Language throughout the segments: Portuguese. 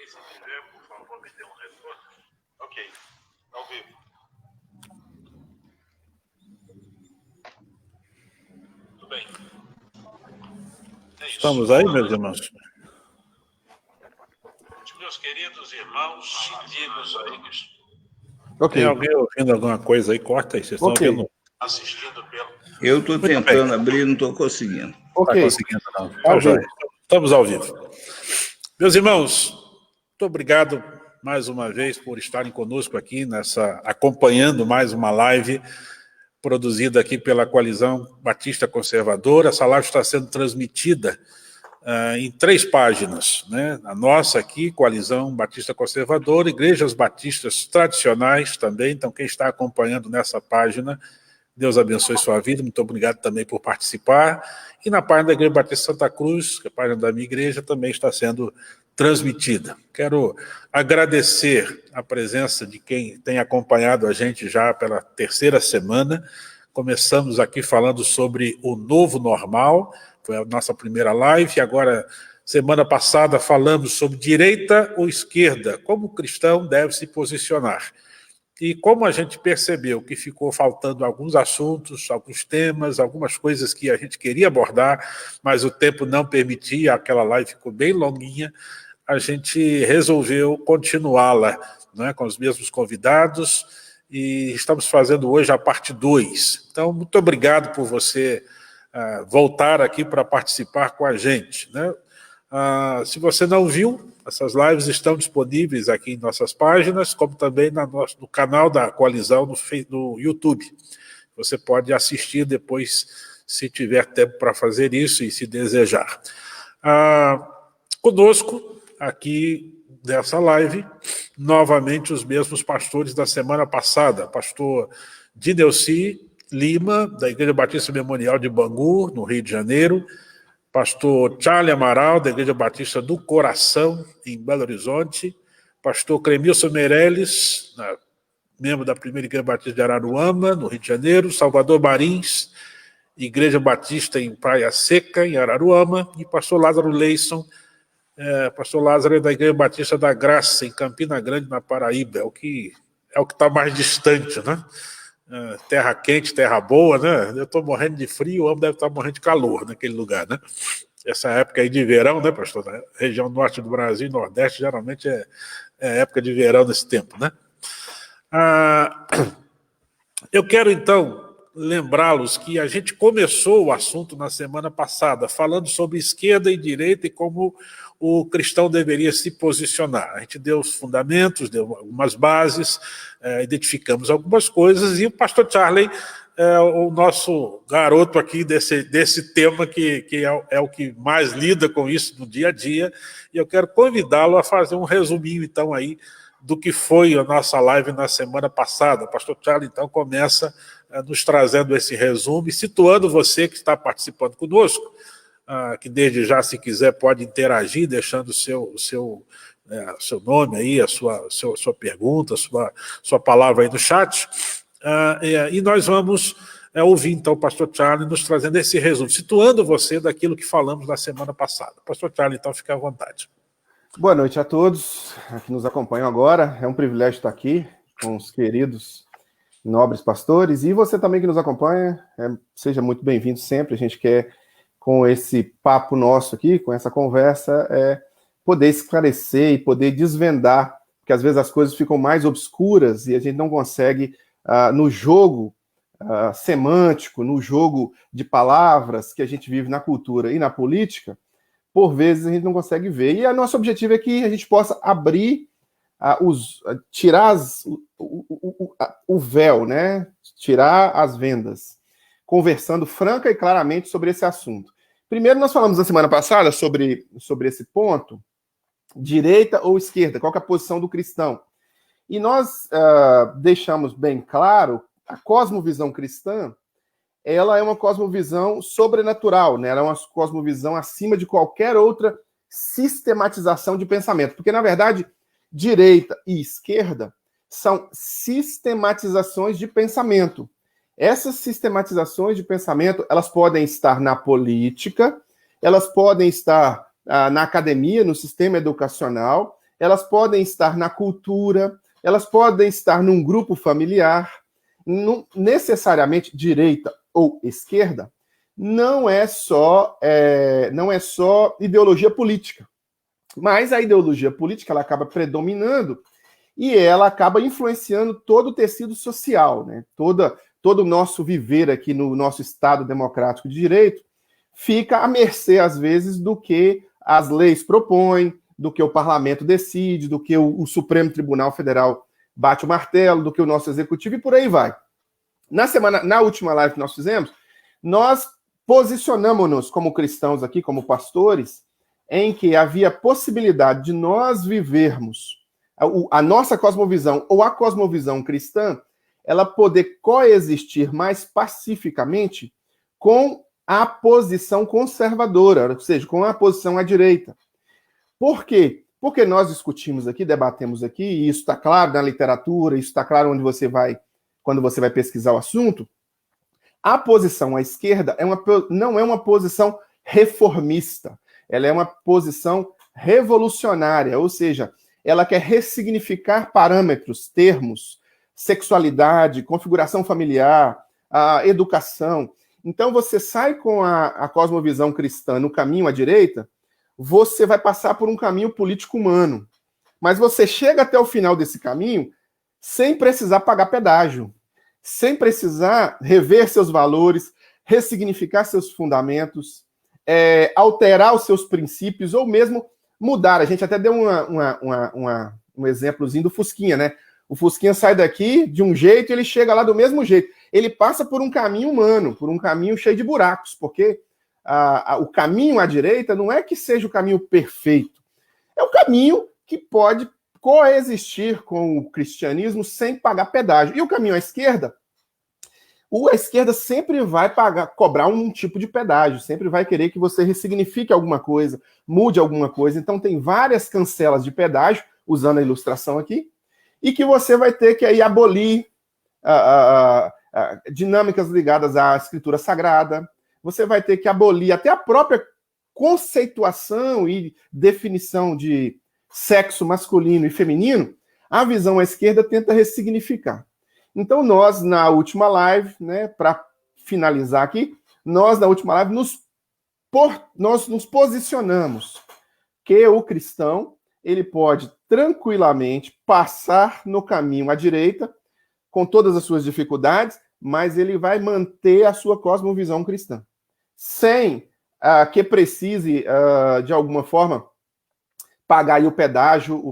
se tiver, por favor, me dê um retorno. Ok, ao vivo. Tudo bem. Estamos aí, meus irmãos? Meus queridos irmãos, dignos aí, okay. Tem alguém ouvindo alguma coisa aí? Corta aí, vocês estão ouvindo? Assistindo pelo... Eu estou tentando abrir, não estou conseguindo. Está conseguindo, não. Tá, estamos ao vivo. Meus irmãos, muito obrigado mais uma vez por estarem conosco aqui, acompanhando mais uma live produzida aqui pela Coalizão Batista Conservadora. Essa live está sendo transmitida em 3 páginas, né? A nossa aqui, Coalizão Batista Conservadora, Igrejas Batistas Tradicionais também. Então, quem está acompanhando nessa página, Deus abençoe sua vida, muito obrigado também por participar. E na página da Igreja Batista Santa Cruz, que é a página da minha igreja, também está sendo transmitida. Quero agradecer a presença de quem tem acompanhado a gente já pela 3ª semana. Começamos aqui falando sobre o novo normal, foi a nossa primeira live, e agora, semana passada, falamos sobre direita ou esquerda, como o cristão deve se posicionar. E como a gente percebeu que ficou faltando alguns assuntos, alguns temas, algumas coisas que a gente queria abordar, mas o tempo não permitia, aquela live ficou bem longuinha, a gente resolveu continuá-la, né, com os mesmos convidados, e estamos fazendo hoje a parte 2. Então, muito obrigado por você voltar aqui para participar com a gente, né? Se você não viu, essas lives estão disponíveis aqui em nossas páginas, como também no canal da Coalizão no YouTube. Você pode assistir depois, se tiver tempo para fazer isso e se desejar. Conosco, aqui nessa live, novamente os mesmos pastores da semana passada. Pastor Dineuci Lima, da Igreja Batista Memorial de Bangu, no Rio de Janeiro. Pastor Charlie Amaral, da Igreja Batista do Coração, em Belo Horizonte. Pastor Cremilson Meirelles, membro da Primeira Igreja Batista de Araruama, no Rio de Janeiro. Salvador Marins, Igreja Batista em Praia Seca, em Araruama. E pastor Lázaro Leison, pastor Lázaro é da Igreja Batista da Graça, em Campina Grande, na Paraíba. É o que está mais distante, né? Terra quente, terra boa, né? Eu estou morrendo de frio, o homem deve estar morrendo de calor naquele lugar, né? Essa época aí de verão, né, pastor? Na região norte do Brasil e nordeste, geralmente é época de verão nesse tempo, né? Eu quero, então, lembrá-los que a gente começou o assunto na semana passada, falando sobre esquerda e direita e como o cristão deveria se posicionar. A gente deu os fundamentos, deu algumas bases, identificamos algumas coisas, e o pastor Charlie é o nosso garoto aqui desse tema, que é o que mais lida com isso no dia a dia, e eu quero convidá-lo a fazer um resuminho, então, aí, do que foi a nossa live na semana passada. O pastor Charlie, então, começa nos trazendo esse resumo e situando você que está participando conosco, que desde já, se quiser, pode interagir, deixando o seu nome aí, a sua pergunta, sua palavra aí no chat. E nós vamos ouvir, então, o pastor Charlie nos trazendo esse resumo, situando você daquilo que falamos na semana passada. Pastor Charlie, então, fique à vontade. Boa noite a todos que nos acompanham agora. É um privilégio estar aqui com os queridos nobres pastores, e você também que nos acompanha, seja muito bem-vindo sempre. A gente quer, com esse papo nosso aqui, com essa conversa, poder esclarecer e poder desvendar, porque às vezes as coisas ficam mais obscuras e a gente não consegue, no jogo semântico, no jogo de palavras que a gente vive na cultura e na política, por vezes a gente não consegue ver. E o nosso objetivo é que a gente possa abrir, tirar o véu, né? Tirar as vendas, conversando franca e claramente sobre esse assunto. Primeiro, nós falamos na semana passada sobre esse ponto, direita ou esquerda, qual que é a posição do cristão. E nós deixamos bem claro, a cosmovisão cristã, ela é uma cosmovisão sobrenatural, né? Ela é uma cosmovisão acima de qualquer outra sistematização de pensamento. Porque, na verdade, direita e esquerda são sistematizações de pensamento. Essas sistematizações de pensamento, elas podem estar na política, elas podem estar na academia, no sistema educacional, elas podem estar na cultura, elas podem estar num grupo familiar. Não necessariamente direita ou esquerda, não é só ideologia política. Mas a ideologia política ela acaba predominando e ela acaba influenciando todo o tecido social, né? Todo o nosso viver aqui no nosso Estado democrático de direito fica à mercê, às vezes, do que as leis propõem, do que o parlamento decide, do que o Supremo Tribunal Federal bate o martelo, do que o nosso executivo e por aí vai. Na última live que nós fizemos, nós posicionamos-nos como cristãos aqui, como pastores, em que havia possibilidade de nós vivermos a nossa cosmovisão ou a cosmovisão cristã, ela poder coexistir mais pacificamente com a posição conservadora, ou seja, com a posição à direita. Por quê? Porque nós discutimos aqui, debatemos aqui, e isso está claro na literatura, isso está claro quando você vai pesquisar o assunto. A posição à esquerda não é uma posição reformista, ela é uma posição revolucionária, ou seja, ela quer ressignificar parâmetros, termos, sexualidade, configuração familiar, a educação. Então, você sai com a cosmovisão cristã no caminho à direita, você vai passar por um caminho político humano. Mas você chega até o final desse caminho sem precisar pagar pedágio, sem precisar rever seus valores, ressignificar seus fundamentos, alterar os seus princípios, ou mesmo mudar. A gente até deu um exemplozinho do Fusquinha, né? O Fusquinha sai daqui de um jeito e ele chega lá do mesmo jeito. Ele passa por um caminho humano, por um caminho cheio de buracos, porque o caminho à direita não é que seja o caminho perfeito. É o caminho que pode coexistir com o cristianismo sem pagar pedágio. E o caminho à esquerda, a esquerda sempre vai cobrar um tipo de pedágio, sempre vai querer que você ressignifique alguma coisa, mude alguma coisa. Então tem várias cancelas de pedágio, usando a ilustração aqui, e que você vai ter que aí abolir dinâmicas ligadas à escritura sagrada, você vai ter que abolir até a própria conceituação e definição de sexo masculino e feminino. A visão à esquerda tenta ressignificar. Então nós, na última live, né, para finalizar aqui, nós nos posicionamos que o cristão ele pode tranquilamente passar no caminho à direita, com todas as suas dificuldades, mas ele vai manter a sua cosmovisão cristã, sem que precise, de alguma forma, pagar aí o pedágio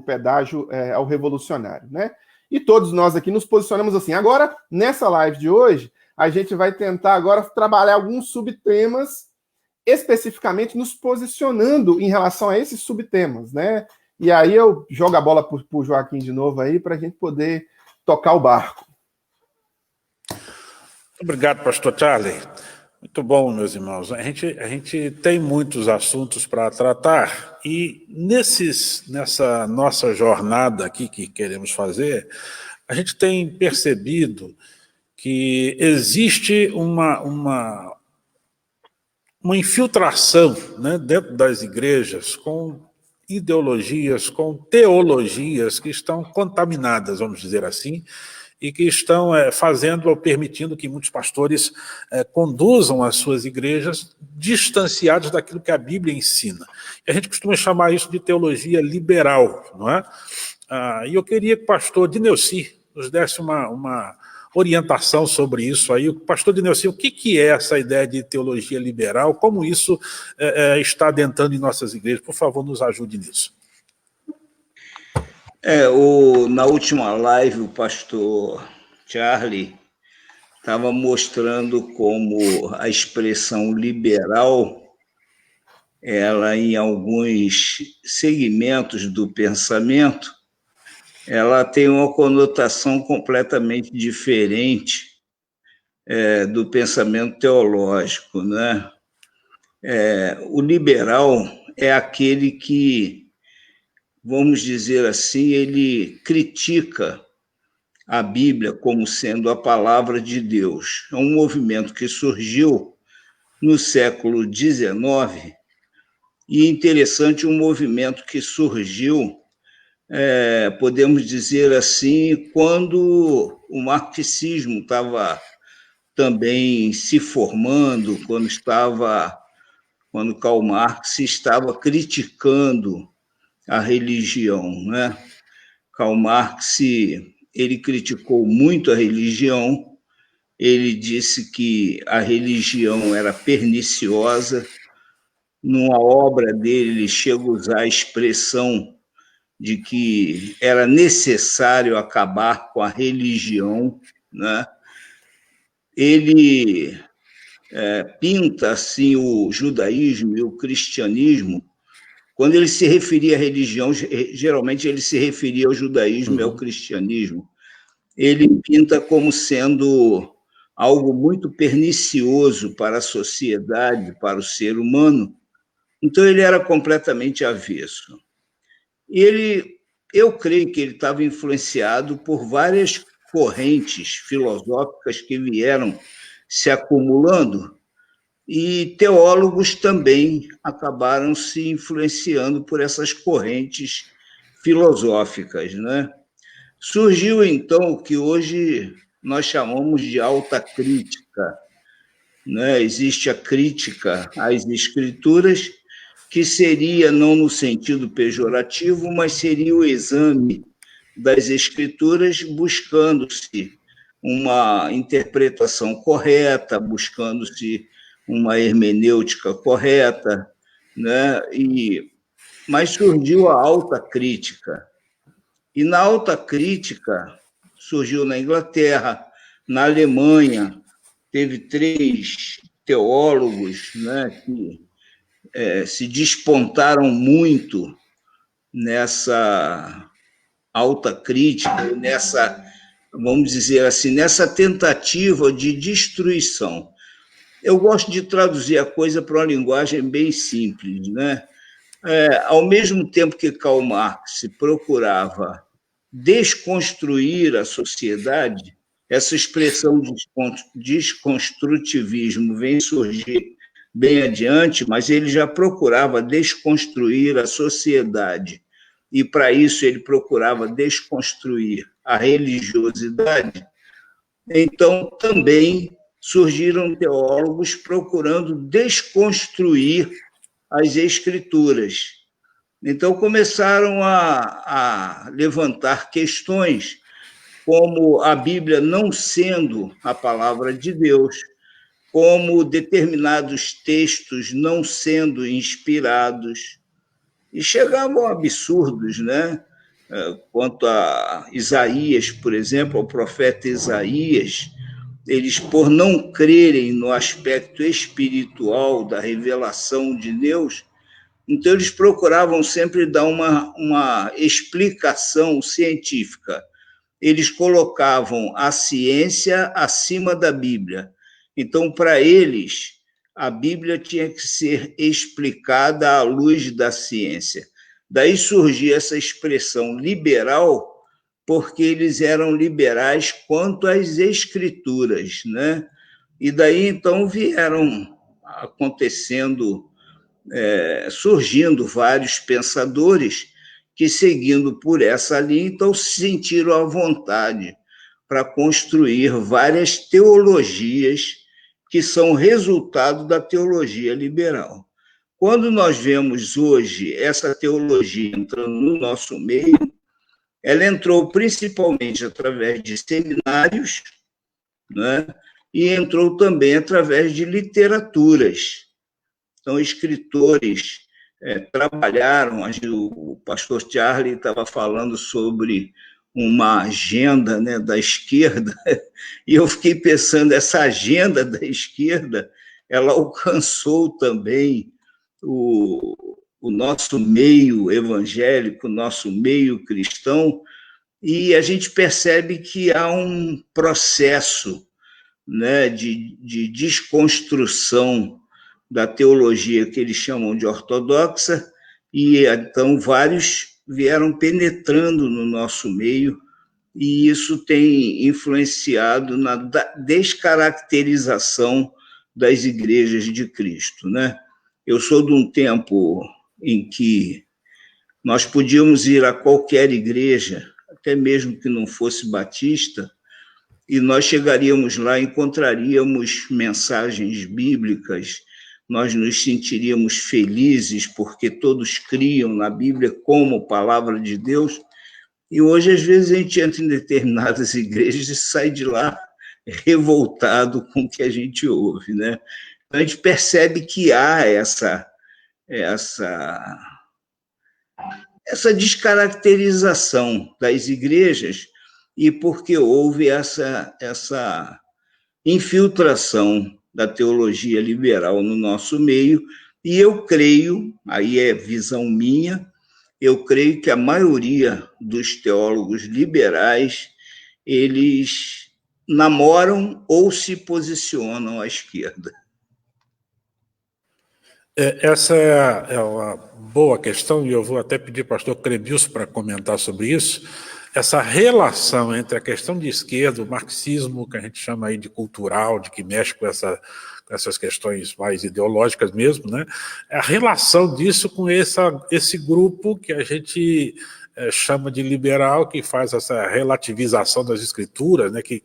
ao revolucionário, né? E todos nós aqui nos posicionamos assim. Agora, nessa live de hoje, a gente vai tentar agora trabalhar alguns subtemas, especificamente nos posicionando em relação a esses subtemas, né? E aí eu jogo a bola para o Joaquim de novo aí, para a gente poder tocar o barco. Obrigado, pastor Charlie. Muito bom, meus irmãos. A gente tem muitos assuntos para tratar e nessa nossa jornada aqui que queremos fazer, a gente tem percebido que existe uma infiltração, né, dentro das igrejas com ideologias, com teologias que estão contaminadas, vamos dizer assim, e que estão fazendo ou permitindo que muitos pastores conduzam as suas igrejas distanciados daquilo que a Bíblia ensina. E a gente costuma chamar isso de teologia liberal, não é? E eu queria que o pastor Dineuci nos desse uma orientação sobre isso aí. O pastor Dineuci, o que é essa ideia de teologia liberal? Como isso está adentrando em nossas igrejas? Por favor, nos ajude nisso. Na última live, o pastor Charlie estava mostrando como a expressão liberal, ela em alguns segmentos do pensamento, ela tem uma conotação completamente diferente do pensamento teológico, né? O liberal é aquele que, vamos dizer assim, ele critica a Bíblia como sendo a palavra de Deus. É um movimento que surgiu no século XIX e interessante, um movimento que surgiu podemos dizer assim, quando o marxismo estava também se formando, quando Karl Marx estava criticando a religião, né? Karl Marx, ele criticou muito a religião, ele disse que a religião era perniciosa. Numa obra dele, ele chega a usar a expressão de que era necessário acabar com a religião, né? Ele pinta assim o judaísmo e o cristianismo. Quando ele se referia à religião, geralmente ele se referia ao judaísmo e ao cristianismo. Ele pinta como sendo algo muito pernicioso para a sociedade, para o ser humano. Então, ele era completamente avesso. Eu creio que ele estava influenciado por várias correntes filosóficas que vieram se acumulando, e teólogos também acabaram se influenciando por essas correntes filosóficas, né? Surgiu, então, o que hoje nós chamamos de alta crítica, né? Existe a crítica às escrituras, que seria, não no sentido pejorativo, mas seria o exame das escrituras, buscando-se uma interpretação correta, buscando-se uma hermenêutica correta, né? Mas surgiu a alta crítica. E na alta crítica surgiu na Inglaterra, na Alemanha, teve 3 teólogos, né, que se despontaram muito nessa alta crítica, vamos dizer assim, nessa tentativa de destruição. Eu gosto de traduzir a coisa para uma linguagem bem simples, né? Ao mesmo tempo que Karl Marx procurava desconstruir a sociedade, essa expressão desconstrutivismo vem surgir bem adiante, mas ele já procurava desconstruir a sociedade, e para isso ele procurava desconstruir a religiosidade. Então, também surgiram teólogos procurando desconstruir as escrituras. Então, começaram a levantar questões como a Bíblia não sendo a palavra de Deus, como determinados textos não sendo inspirados, e chegavam a absurdos, né? Quanto a Isaías, por exemplo, ao profeta Isaías, eles, por não crerem no aspecto espiritual da revelação de Deus, então eles procuravam sempre dar uma explicação científica. Eles colocavam a ciência acima da Bíblia. Então, para eles, a Bíblia tinha que ser explicada à luz da ciência. Daí surgia essa expressão liberal, porque eles eram liberais quanto às escrituras, né? E daí, então, vieram acontecendo, surgindo vários pensadores que, seguindo por essa linha, então se sentiram à vontade para construir várias teologias que são resultado da teologia liberal. Quando nós vemos hoje essa teologia entrando no nosso meio, ela entrou principalmente através de seminários, né? E entrou também através de literaturas. Então, escritores trabalharam, o pastor Charlie estava falando sobre uma agenda, né, da esquerda, e eu fiquei pensando, essa agenda da esquerda, ela alcançou também o nosso meio evangélico, o nosso meio cristão, e a gente percebe que há um processo, né, de desconstrução da teologia que eles chamam de ortodoxa, e então vários vieram penetrando no nosso meio, e isso tem influenciado na descaracterização das igrejas de Cristo, né? Eu sou de um tempo em que Nós podíamos ir a qualquer igreja, até mesmo que não fosse batista, e nós chegaríamos lá, encontraríamos mensagens bíblicas, nós nos sentiríamos felizes porque todos criam na Bíblia como palavra de Deus. E hoje, às vezes, a gente entra em determinadas igrejas e sai de lá revoltado com o que a gente ouve, né? Então, a gente percebe que há essa descaracterização das igrejas e porque houve essa infiltração da teologia liberal no nosso meio, e eu creio, aí é visão minha, eu creio que a maioria dos teólogos liberais, eles namoram ou se posicionam à esquerda. Essa é uma boa questão, e eu vou até pedir ao pastor Cremilson para comentar sobre isso, essa relação entre a questão de esquerda, o marxismo, que a gente chama aí de cultural, de que mexe com essas questões mais ideológicas mesmo, né? A relação disso com esse grupo que a gente chama de liberal, que faz essa relativização das escrituras, né? Que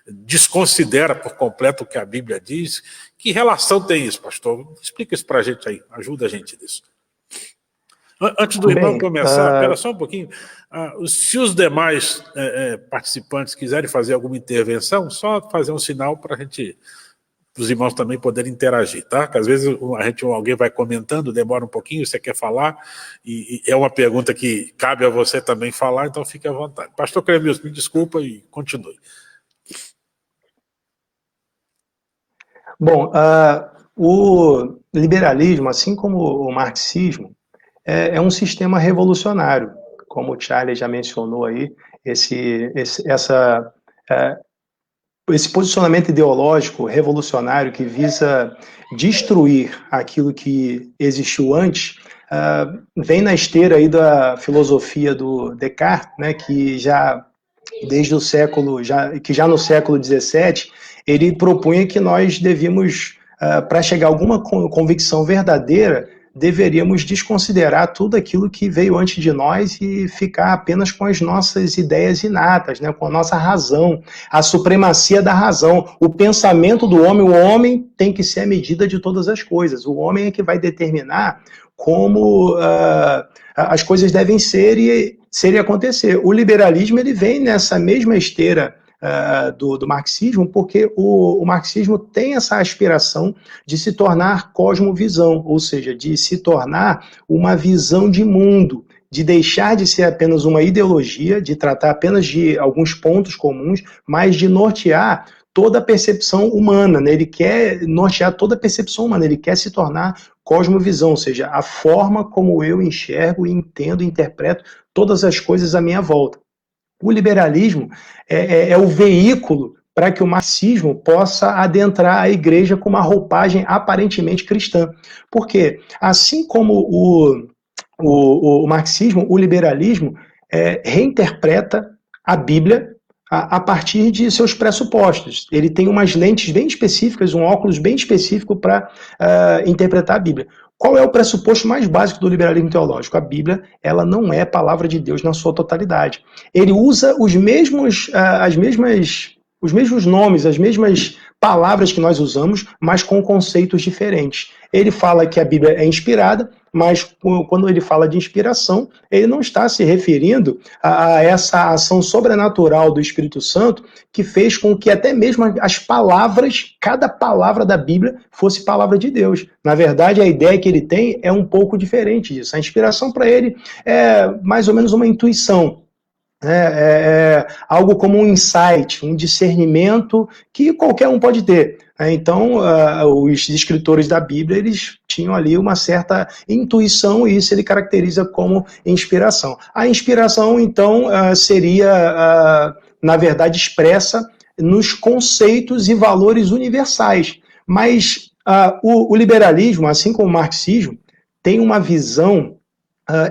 desconsidera por completo o que a Bíblia diz. Que relação tem isso, pastor? Explica isso para a gente aí, ajuda a gente nisso. Antes do irmão começar, espera só um pouquinho. Se os demais participantes quiserem fazer alguma intervenção, só fazer um sinal para os irmãos também poderem interagir, tá? Porque às vezes alguém vai comentando, demora um pouquinho, você quer falar, e é uma pergunta que cabe a você também falar, então fique à vontade. Pastor Cremilson, me desculpa e continue. Bom, o liberalismo, assim como o marxismo, é um sistema revolucionário, como o Charlie já mencionou aí, esse posicionamento ideológico revolucionário que visa destruir aquilo que existiu antes, vem na esteira aí da filosofia do Descartes, né, que já no século XVII, ele propunha que nós devíamos, para chegar a alguma convicção verdadeira, deveríamos desconsiderar tudo aquilo que veio antes de nós e ficar apenas com as nossas ideias inatas, né, com a nossa razão, a supremacia da razão, o pensamento do homem. O homem tem que ser a medida de todas as coisas. O homem é que vai determinar como as coisas devem ser e acontecer. O liberalismo ele vem nessa mesma esteira do marxismo, porque o marxismo tem essa aspiração de se tornar cosmovisão, ou seja, de se tornar uma visão de mundo, de deixar de ser apenas uma ideologia, de tratar apenas de alguns pontos comuns, mas de nortear toda a percepção humana, né? Ele quer nortear toda a percepção humana, ele quer se tornar cosmovisão, ou seja, a forma como eu enxergo, entendo, interpreto todas as coisas à minha volta. O liberalismo é o veículo para que o marxismo possa adentrar a igreja com uma roupagem aparentemente cristã. Porque, assim como o marxismo, o liberalismo reinterpreta a Bíblia a partir de seus pressupostos. Ele tem umas lentes bem específicas, um óculos bem específico para interpretar a Bíblia. Qual é o pressuposto mais básico do liberalismo teológico? A Bíblia, ela não é palavra de Deus na sua totalidade. Ele usa os mesmos nomes, as mesmas palavras que nós usamos, mas com conceitos diferentes. Ele fala que a Bíblia é inspirada, mas quando ele fala de inspiração, ele não está se referindo a essa ação sobrenatural do Espírito Santo que fez com que até mesmo as palavras, cada palavra da Bíblia fosse palavra de Deus. Na verdade, a ideia que ele tem é um pouco diferente disso. A inspiração para ele é mais ou menos uma intuição. Algo como um insight, um discernimento que qualquer um pode ter. Então, os escritores da Bíblia, eles tinham ali uma certa intuição e isso ele caracteriza como inspiração. A inspiração, então, seria, na verdade, expressa nos conceitos e valores universais. Mas o liberalismo, assim como o marxismo, tem uma visão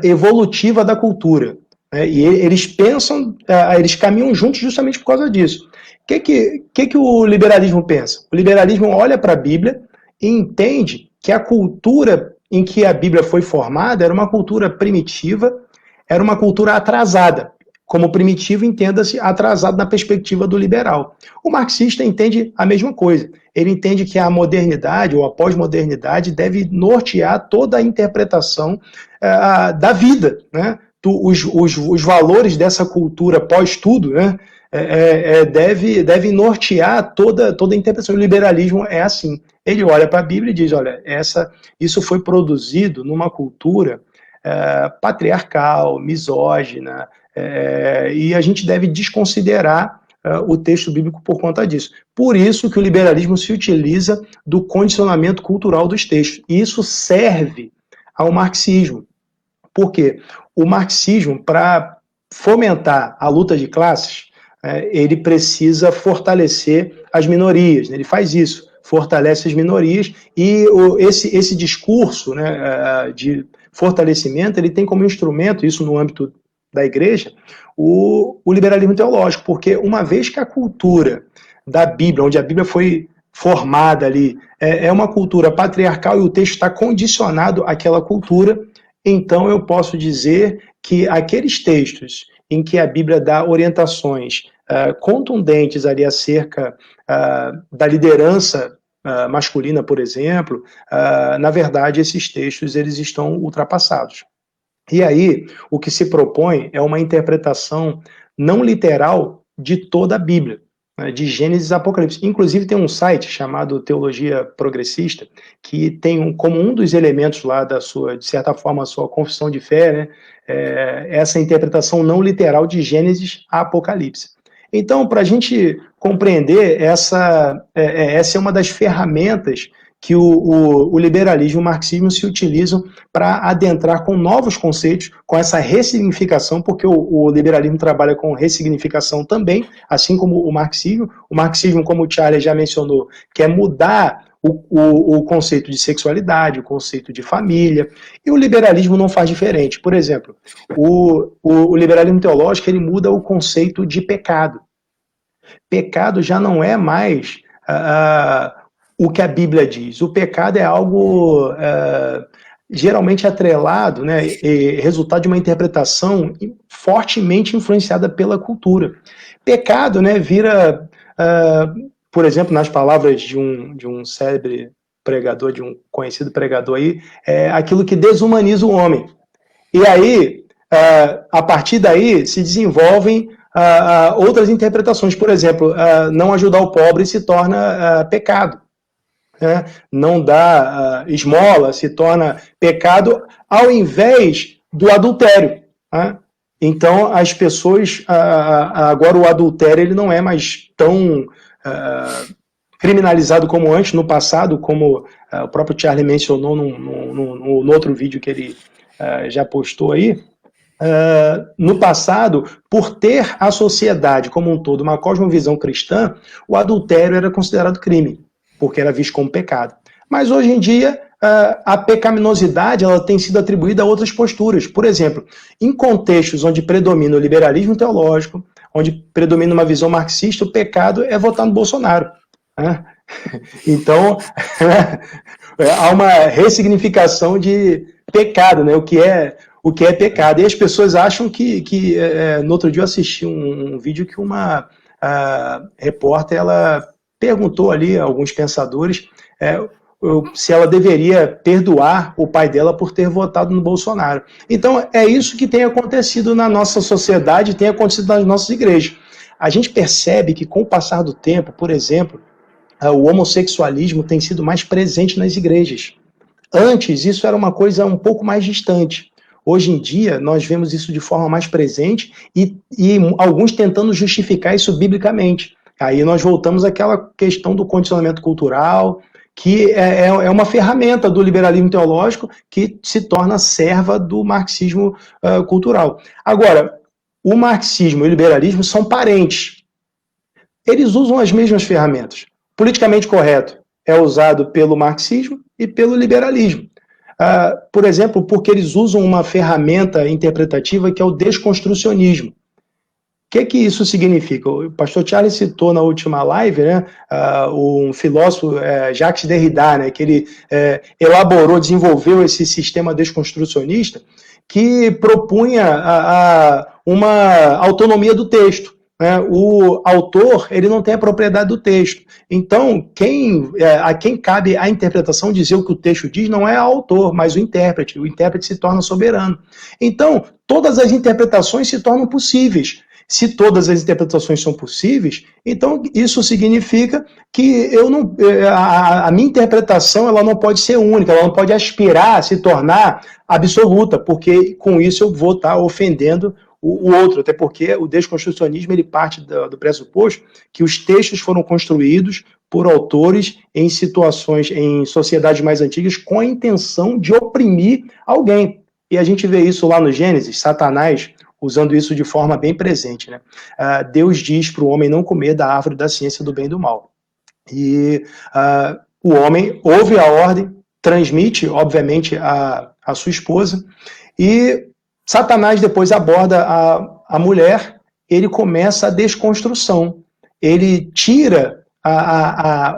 evolutiva da cultura. E eles pensam, eles caminham juntos justamente por causa disso. O que o liberalismo pensa? O liberalismo olha para a Bíblia e entende que a cultura em que a Bíblia foi formada era uma cultura primitiva, era uma cultura atrasada. Como primitivo, entenda-se atrasado na perspectiva do liberal. O marxista entende a mesma coisa. Ele entende que a modernidade ou a pós-modernidade deve nortear toda a interpretação da vida, né? Os valores dessa cultura pós-tudo, né? Deve nortear toda a interpretação. O liberalismo é assim. Ele olha para a Bíblia e diz, olha, isso foi produzido numa cultura patriarcal, misógina, e a gente deve desconsiderar o texto bíblico por conta disso. Por isso que o liberalismo se utiliza do condicionamento cultural dos textos. E isso serve ao marxismo. Por quê? O marxismo, para fomentar a luta de classes, ele precisa fortalecer as minorias. Ele faz isso, fortalece as minorias, e esse discurso, né, de fortalecimento, ele tem como instrumento, isso no âmbito da igreja, o liberalismo teológico, porque uma vez que a cultura da Bíblia, onde a Bíblia foi formada ali, é uma cultura patriarcal e o texto está condicionado àquela cultura, então eu posso dizer que aqueles textos em que a Bíblia dá orientações contundentes ali acerca da liderança masculina, por exemplo, na verdade esses textos eles estão ultrapassados. E aí, o que se propõe é uma interpretação não literal de toda a Bíblia, né, de Gênesis a Apocalipse. Inclusive, tem um site chamado Teologia Progressista, que tem como um dos elementos lá da sua, de certa forma, a sua confissão de fé, né, essa interpretação não literal de Gênesis a Apocalipse. Então, para a gente compreender, essa é uma das ferramentas que o liberalismo e o marxismo se utilizam para adentrar com novos conceitos, com essa ressignificação, porque o liberalismo trabalha com ressignificação também, assim como o marxismo. O marxismo, como o Charles já mencionou, quer mudar o conceito de sexualidade, o conceito de família, e o liberalismo não faz diferente. Por exemplo, o liberalismo teológico ele muda o conceito de pecado. Pecado já não é mais o que a Bíblia diz. O pecado é algo geralmente atrelado, né, e resultado de uma interpretação fortemente influenciada pela cultura. Pecado, né, vira, por exemplo, nas palavras de um célebre pregador, de um conhecido pregador aí, aquilo que desumaniza o homem. E aí, a partir daí, se desenvolvem outras interpretações. Por exemplo, não ajudar o pobre se torna pecado. Não dar esmola se torna pecado ao invés do adultério. Então, as pessoas, agora o adultério ele não é mais tão criminalizado como antes, no passado, como o próprio Charlie mencionou no outro vídeo que ele já postou aí. No passado, por ter a sociedade como um todo uma cosmovisão cristã, o adultério era considerado crime, porque era visto como pecado. Mas hoje em dia, a pecaminosidade ela tem sido atribuída a outras posturas. Por exemplo, em contextos onde predomina o liberalismo teológico, onde predomina uma visão marxista, o pecado é votar no Bolsonaro. Então, há uma ressignificação de pecado, né? O que é pecado. E as pessoas acham que no outro dia eu assisti um vídeo que uma repórter, ela perguntou ali a alguns pensadores se ela deveria perdoar o pai dela por ter votado no Bolsonaro. Então, é isso que tem acontecido na nossa sociedade, tem acontecido nas nossas igrejas. A gente percebe que, com o passar do tempo, por exemplo, o homossexualismo tem sido mais presente nas igrejas. Antes, isso era uma coisa um pouco mais distante. Hoje em dia, nós vemos isso de forma mais presente e alguns tentando justificar isso biblicamente. Aí nós voltamos àquela questão do condicionamento cultural, que é uma ferramenta do liberalismo teológico que se torna serva do marxismo cultural. Agora, o marxismo e o liberalismo são parentes. Eles usam as mesmas ferramentas. Politicamente correto é usado pelo marxismo e pelo liberalismo. Por exemplo, porque eles usam uma ferramenta interpretativa que é o desconstrucionismo. O que isso significa? O pastor Charles citou na última live, né, um filósofo, Jacques Derrida, né, que ele elaborou, desenvolveu esse sistema desconstrucionista, que propunha uma autonomia do texto. O autor, ele não tem a propriedade do texto. Então, a quem cabe a interpretação dizer o que o texto diz não é o autor, mas o intérprete. O intérprete se torna soberano. Então, todas as interpretações se tornam possíveis. Se todas as interpretações são possíveis, então isso significa que a minha interpretação ela não pode ser única, ela não pode aspirar a se tornar absoluta, porque com isso eu vou estar ofendendo o outro, até porque o desconstrucionismo ele parte do pressuposto que os textos foram construídos por autores em situações, em sociedades mais antigas, com a intenção de oprimir alguém. E a gente vê isso lá no Gênesis, Satanás usando isso de forma bem presente. Né? Deus diz para o homem não comer da árvore da ciência do bem e do mal. E o homem ouve a ordem, transmite, obviamente, a sua esposa, e Satanás depois aborda a mulher, ele começa a desconstrução, ele tira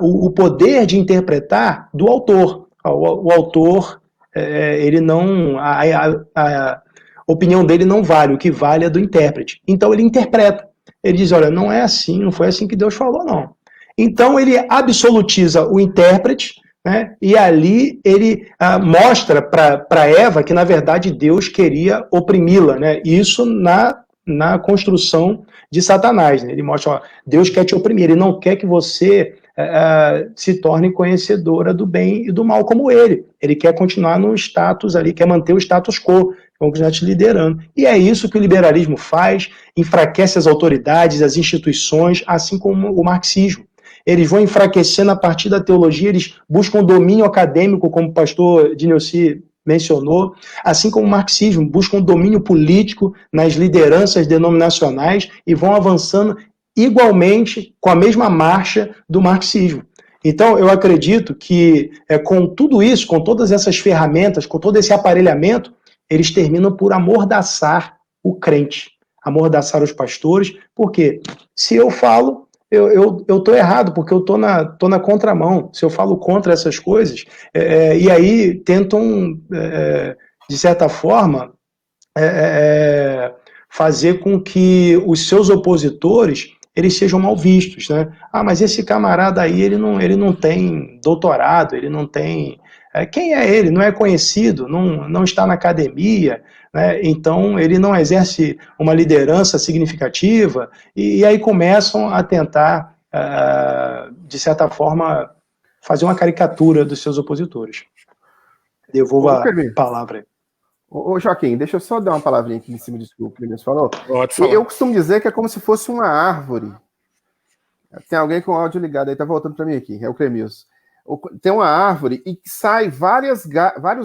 o poder de interpretar do autor. O autor, ele não... A opinião dele não vale, o que vale é do intérprete. Então ele interpreta, ele diz, olha, não é assim, não foi assim que Deus falou, não. Então ele absolutiza o intérprete, né, e ali ele mostra para Eva que, na verdade, Deus queria oprimi-la, né, isso na construção de Satanás. Né, ele mostra, ó, Deus quer te oprimir, ele não quer que você se torne conhecedora do bem e do mal como ele quer continuar no status ali, quer manter o status quo, vamos continuar te liderando. E é isso que o liberalismo faz, enfraquece as autoridades, as instituições, assim como o marxismo. Eles vão enfraquecendo a partir da teologia, eles buscam domínio acadêmico, como o pastor Dineuci mencionou, assim como o marxismo, buscam domínio político nas lideranças denominacionais e vão avançando igualmente com a mesma marcha do marxismo. Então, eu acredito que com tudo isso, com todas essas ferramentas, com todo esse aparelhamento, eles terminam por amordaçar o crente, amordaçar os pastores, porque se eu falo, eu estou errado, porque eu estou na contramão. Se eu falo contra essas coisas, e aí tentam, de certa forma, fazer com que os seus opositores eles sejam mal vistos, né? Ah, mas esse camarada aí, ele não tem doutorado, ele não tem... quem é ele? Não é conhecido, não está na academia, né? Então ele não exerce uma liderança significativa, e aí começam a tentar, de certa forma, fazer uma caricatura dos seus opositores. Devolvo a palavra aí. Ô Joaquim, deixa eu só dar uma palavrinha aqui em cima disso que o Clemens falou. Pode falar. Eu costumo dizer que é como se fosse uma árvore. Tem alguém com o áudio ligado aí, tá voltando para mim aqui, é o Clemils. Tem uma árvore e que sai vários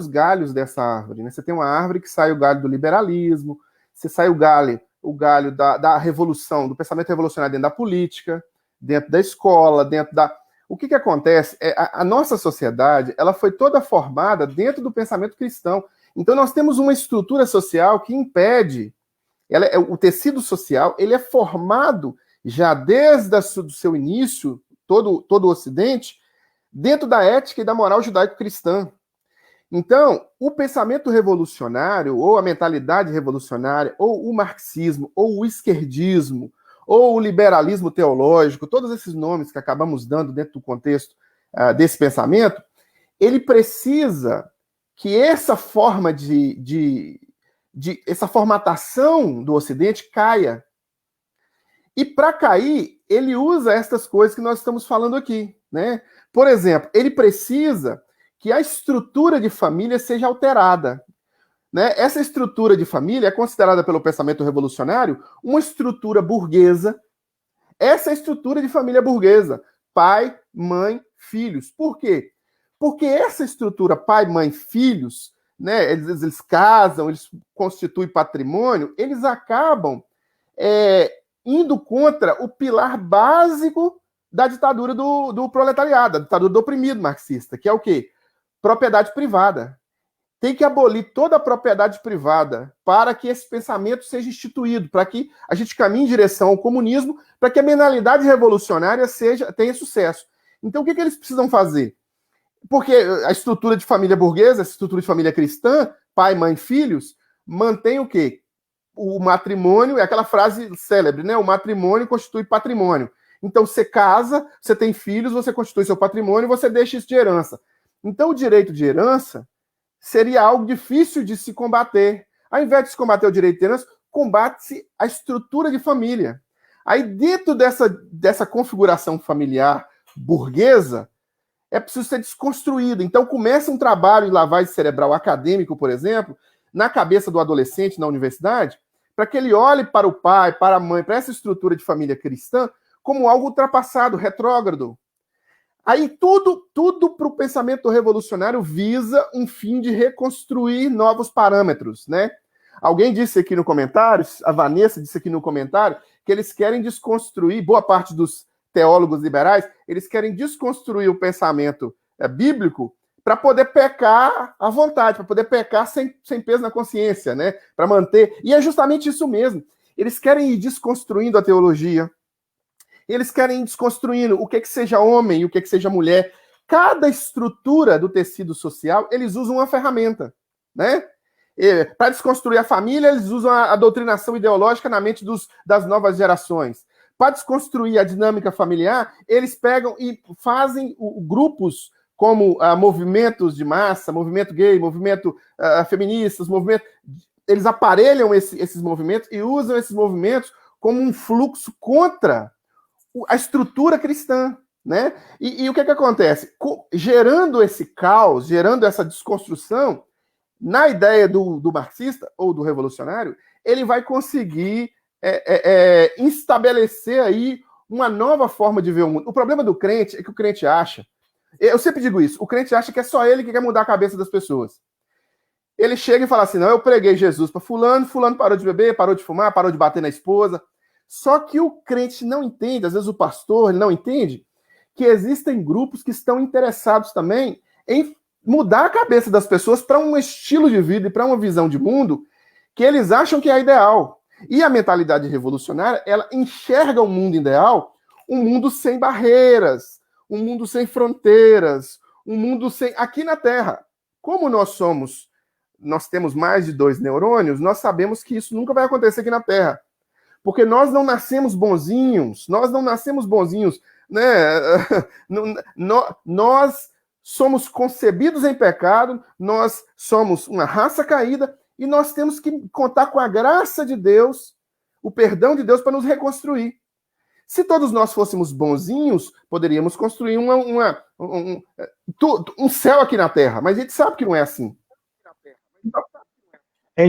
galhos dessa árvore. Né? Você tem uma árvore que sai o galho do liberalismo, você sai o galho da revolução, do pensamento revolucionário dentro da política, dentro da escola, dentro da... O que acontece? A nossa sociedade ela foi toda formada dentro do pensamento cristão. Então nós temos uma estrutura social que impede, o tecido social ele é formado já desde o seu início, todo o Ocidente, dentro da ética e da moral judaico-cristã. Então, o pensamento revolucionário, ou a mentalidade revolucionária, ou o marxismo, ou o esquerdismo, ou o liberalismo teológico, todos esses nomes que acabamos dando dentro do contexto desse pensamento, ele precisa que essa forma essa formatação do Ocidente caia. E para cair, ele usa estas coisas que nós estamos falando aqui, né? Por exemplo, ele precisa que a estrutura de família seja alterada, né? Essa estrutura de família é considerada pelo pensamento revolucionário uma estrutura burguesa. Essa é a estrutura de família burguesa: pai, mãe, filhos. Por quê? Porque essa estrutura pai, mãe, filhos, né, eles casam, eles constituem patrimônio, eles acabam indo contra o pilar básico da ditadura do proletariado, da ditadura do oprimido marxista, que é o quê? Propriedade privada. Tem que abolir toda a propriedade privada para que esse pensamento seja instituído, para que a gente caminhe em direção ao comunismo, para que a mentalidade revolucionária tenha sucesso. Então, o que eles precisam fazer? Porque a estrutura de família burguesa, a estrutura de família cristã, pai, mãe, filhos, mantém o quê? O matrimônio, é aquela frase célebre, né? O matrimônio constitui patrimônio. Então, você casa, você tem filhos, você constitui seu patrimônio, você deixa isso de herança. Então, o direito de herança seria algo difícil de se combater. Ao invés de se combater o direito de herança, combate-se a estrutura de família. Aí, dentro dessa configuração familiar burguesa, é preciso ser desconstruído. Então, começa um trabalho de lavagem cerebral acadêmico, por exemplo, na cabeça do adolescente na universidade, para que ele olhe para o pai, para a mãe, para essa estrutura de família cristã, como algo ultrapassado, retrógrado. Aí tudo para o pensamento revolucionário visa um fim de reconstruir novos parâmetros, né? Alguém disse aqui no comentário, a Vanessa disse aqui no comentário, que eles querem desconstruir, boa parte dos teólogos liberais, eles querem desconstruir o pensamento bíblico para poder pecar à vontade, para poder pecar sem peso na consciência, né? Para manter. E é justamente isso mesmo. Eles querem ir desconstruindo a teologia. Eles querem ir desconstruindo o que seja homem e o que seja mulher. Cada estrutura do tecido social, eles usam uma ferramenta, né? Para desconstruir a família, eles usam a doutrinação ideológica na mente das novas gerações. Para desconstruir a dinâmica familiar, eles pegam e fazem grupos como movimentos de massa, movimento gay, movimento feministas, eles aparelham esses movimentos e usam esses movimentos como um fluxo contra a estrutura cristã, né? E o que acontece? Gerando esse caos, gerando essa desconstrução, na ideia do marxista ou do revolucionário, ele vai conseguir estabelecer aí uma nova forma de ver o mundo. O problema do crente é que o crente acha, eu sempre digo isso, o crente acha que é só ele que quer mudar a cabeça das pessoas. Ele chega e fala assim, não, eu preguei Jesus para fulano parou de beber, parou de fumar, parou de bater na esposa. Só que o crente não entende, às vezes o pastor ele não entende, que existem grupos que estão interessados também em mudar a cabeça das pessoas para um estilo de vida e para uma visão de mundo que eles acham que é ideal. E a mentalidade revolucionária, ela enxerga o mundo ideal, um mundo sem barreiras, um mundo sem fronteiras, um mundo sem... Aqui na Terra, como nós temos mais de 2 neurônios, nós sabemos que isso nunca vai acontecer aqui na Terra. Porque nós não nascemos bonzinhos, né? Nós somos concebidos em pecado, nós somos uma raça caída e nós temos que contar com a graça de Deus, o perdão de Deus para nos reconstruir. Se todos nós fôssemos bonzinhos, poderíamos construir um céu aqui na Terra, mas a gente sabe que não é assim.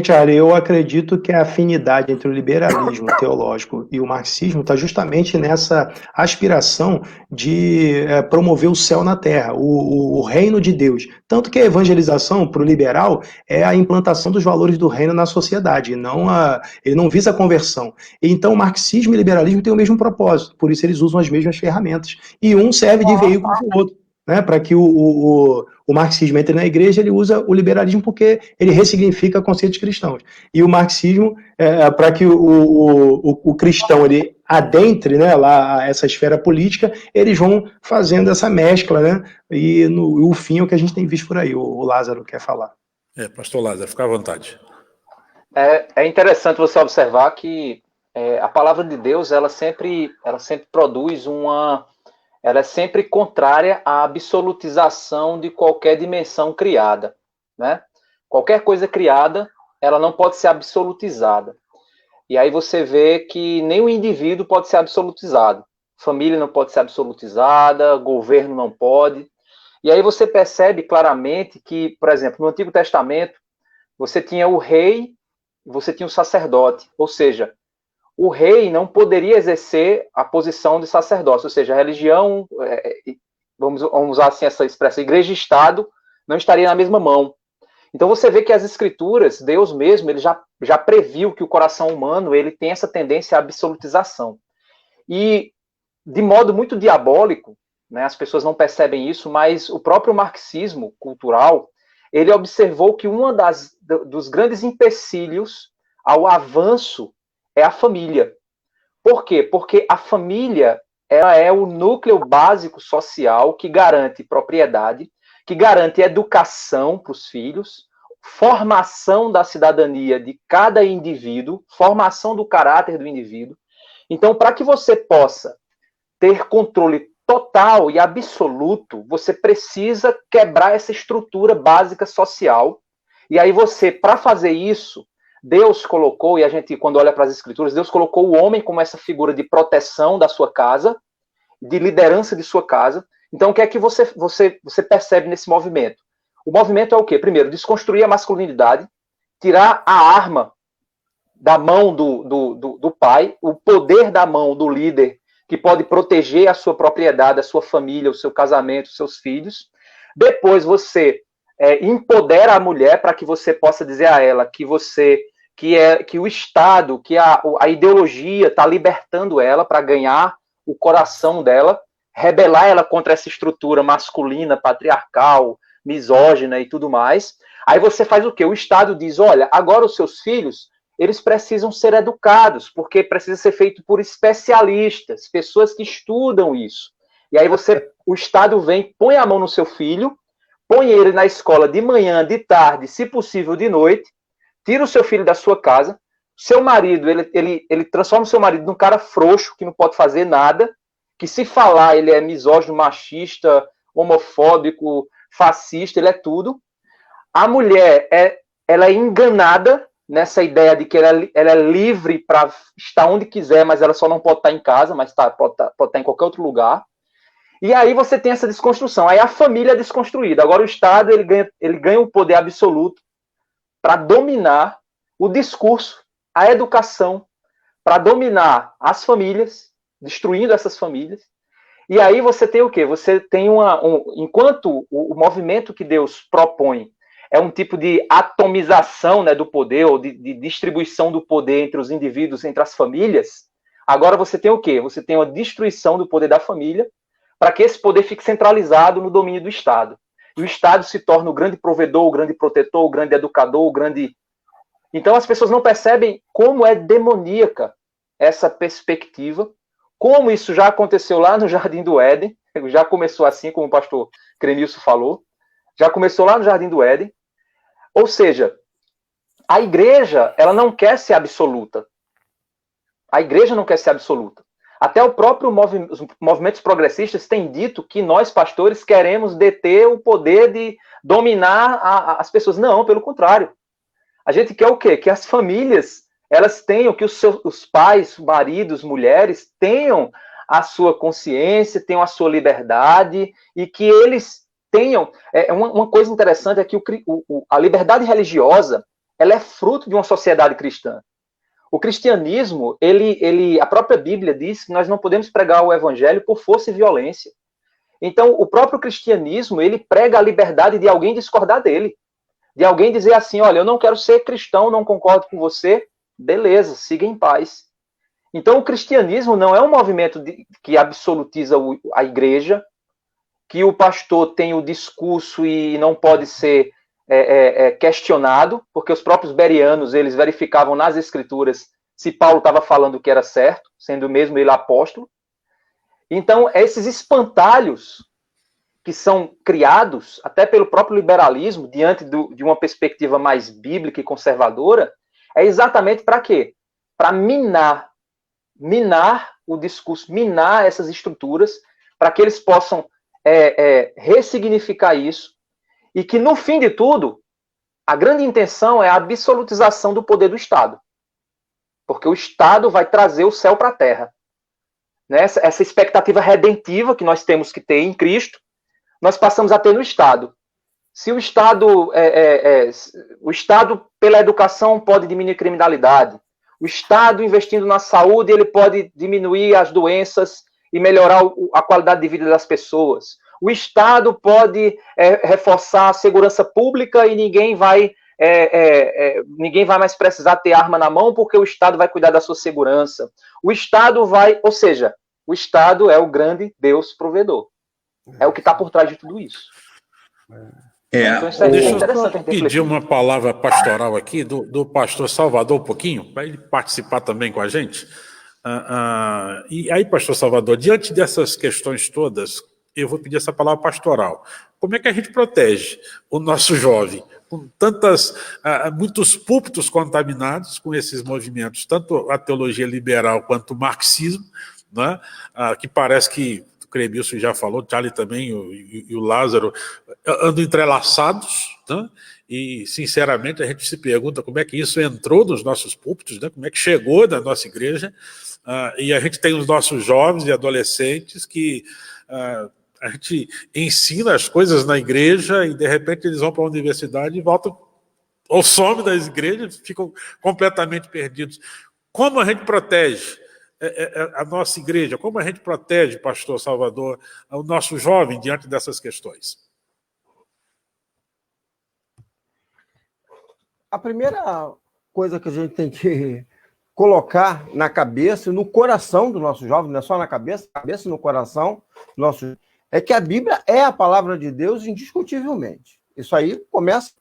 Charlie, eu acredito que a afinidade entre o liberalismo teológico e o marxismo está justamente nessa aspiração de promover o céu na terra, o reino de Deus. Tanto que a evangelização, para o liberal, é a implantação dos valores do reino na sociedade, ele não visa a conversão. Então, o marxismo e o liberalismo têm o mesmo propósito, por isso eles usam as mesmas ferramentas. E um serve de veículo para o outro. Né, para que o marxismo entre na igreja, ele usa o liberalismo porque ele ressignifica conceitos cristãos. E o marxismo, para que o cristão ele adentre, né, lá essa esfera política, eles vão fazendo essa mescla, né, e o fim é o que a gente tem visto por aí. O Lázaro quer falar. Pastor Lázaro, fica à vontade. É interessante você observar que a palavra de Deus, ela sempre produz ela é sempre contrária à absolutização de qualquer dimensão criada, né? Qualquer coisa criada, ela não pode ser absolutizada. E aí você vê que nem o indivíduo pode ser absolutizado. Família não pode ser absolutizada, governo não pode. E aí você percebe claramente que, por exemplo, no Antigo Testamento, você tinha o rei e você tinha o sacerdote. Ou seja, o rei não poderia exercer a posição de sacerdócio, ou seja, a religião, vamos usar assim essa expressão, igreja e Estado, não estaria na mesma mão. Então você vê que as escrituras, Deus mesmo, ele já previu que o coração humano ele tem essa tendência à absolutização. E de modo muito diabólico, né, as pessoas não percebem isso, mas o próprio marxismo cultural, ele observou que dos grandes empecilhos ao avanço é a família. Por quê? Porque a família ela é o núcleo básico social que garante propriedade, que garante educação para os filhos, formação da cidadania de cada indivíduo, formação do caráter do indivíduo. Então, para que você possa ter controle total e absoluto, você precisa quebrar essa estrutura básica social. E aí você, para fazer isso, Deus colocou, e a gente, quando olha para as Escrituras, Deus colocou o homem como essa figura de proteção da sua casa, de liderança de sua casa. Então, o que é que você percebe nesse movimento? O movimento é o quê? Primeiro, desconstruir a masculinidade, tirar a arma da mão do pai, o poder da mão do líder, que pode proteger a sua propriedade, a sua família, o seu casamento, os seus filhos. Depois você empodera a mulher para que você possa dizer a ela que o Estado, que a ideologia está libertando ela para ganhar o coração dela, rebelar ela contra essa estrutura masculina, patriarcal, misógina e tudo mais. Aí você faz o quê? O Estado diz, olha, agora os seus filhos, eles precisam ser educados, porque precisa ser feito por especialistas, pessoas que estudam isso. E aí o Estado vem, põe a mão no seu filho, põe ele na escola de manhã, de tarde, se possível de noite, tira o seu filho da sua casa, seu marido, ele transforma o seu marido num cara frouxo, que não pode fazer nada, que se falar ele é misógino, machista, homofóbico, fascista, ele é tudo. A mulher, ela é enganada nessa ideia de que ela é livre para estar onde quiser, mas ela só não pode estar em casa, mas pode estar em qualquer outro lugar. E aí você tem essa desconstrução. Aí a família é desconstruída. Agora o Estado ele ganha um poder absoluto para dominar o discurso, a educação, para dominar as famílias, destruindo essas famílias. E aí você tem o quê? Você tem enquanto o movimento que Deus propõe é um tipo de atomização, né, do poder, ou de distribuição do poder entre os indivíduos, entre as famílias, agora você tem o quê? Você tem uma destruição do poder da família, para que esse poder fique centralizado no domínio do Estado. E o Estado se torna o grande provedor, o grande protetor, o grande educador, o grande... Então as pessoas não percebem como é demoníaca essa perspectiva, como isso já aconteceu lá no Jardim do Éden, já começou assim, como o pastor Crenilson falou, já começou lá no Jardim do Éden. Ou seja, a igreja, ela não quer ser absoluta. A igreja não quer ser absoluta. Até o próprio os movimentos progressistas têm dito que nós, pastores, queremos deter o poder de dominar as pessoas. Não, pelo contrário. A gente quer o quê? Que as famílias, elas tenham, que os pais, maridos, mulheres, tenham a sua consciência, tenham a sua liberdade, e que eles tenham... Uma coisa interessante é que a liberdade religiosa, ela é fruto de uma sociedade cristã. O cristianismo, a própria Bíblia diz que nós não podemos pregar o evangelho por força e violência. Então, o próprio cristianismo, ele prega a liberdade de alguém discordar dele. De alguém dizer assim, olha, eu não quero ser cristão, não concordo com você, beleza, siga em paz. Então, o cristianismo não é um movimento que absolutiza a igreja, que o pastor tem o discurso e não pode ser questionado, porque os próprios bereanos, eles verificavam nas escrituras se Paulo estava falando o que era certo, sendo mesmo ele apóstolo. Então, esses espantalhos que são criados, até pelo próprio liberalismo, diante de uma perspectiva mais bíblica e conservadora, é exatamente para quê? Para minar o discurso, minar essas estruturas, para que eles possam ressignificar isso, e que, no fim de tudo, a grande intenção é a absolutização do poder do Estado. Porque o Estado vai trazer o céu para a terra. Né? Essa expectativa redentiva que nós temos que ter em Cristo, nós passamos a ter no Estado. Se o Estado, pela educação, pode diminuir a criminalidade. O Estado, investindo na saúde, ele pode diminuir as doenças e melhorar a qualidade de vida das pessoas. O Estado pode reforçar a segurança pública e ninguém vai mais precisar ter arma na mão, porque o Estado vai cuidar da sua segurança. O Estado ou seja, o Estado é o grande Deus provedor. É o que está por trás de tudo isso. Então, isso Deixa interessante. eu pedir uma palavra pastoral aqui do pastor Salvador um pouquinho, para ele participar também com a gente. E aí, pastor Salvador, diante dessas questões todas, eu vou pedir essa palavra pastoral. Como é que a gente protege o nosso jovem com muitos púlpitos contaminados com esses movimentos, tanto a teologia liberal quanto o marxismo, né, que parece que o Cremilson já falou, Charlie também e o Lázaro andam entrelaçados, né, e, sinceramente, a gente se pergunta como é que isso entrou nos nossos púlpitos, né, como é que chegou na nossa igreja, e a gente tem os nossos jovens e adolescentes que a gente ensina as coisas na igreja e, de repente, eles vão para a universidade e voltam, ou somem das igrejas, ficam completamente perdidos. Como a gente protege a nossa igreja? Como a gente protege, pastor Salvador, o nosso jovem diante dessas questões? A primeira coisa que a gente tem que colocar na cabeça, no coração do nosso jovem, não é só na cabeça e no coração, é que a Bíblia é a palavra de Deus indiscutivelmente. Isso aí começa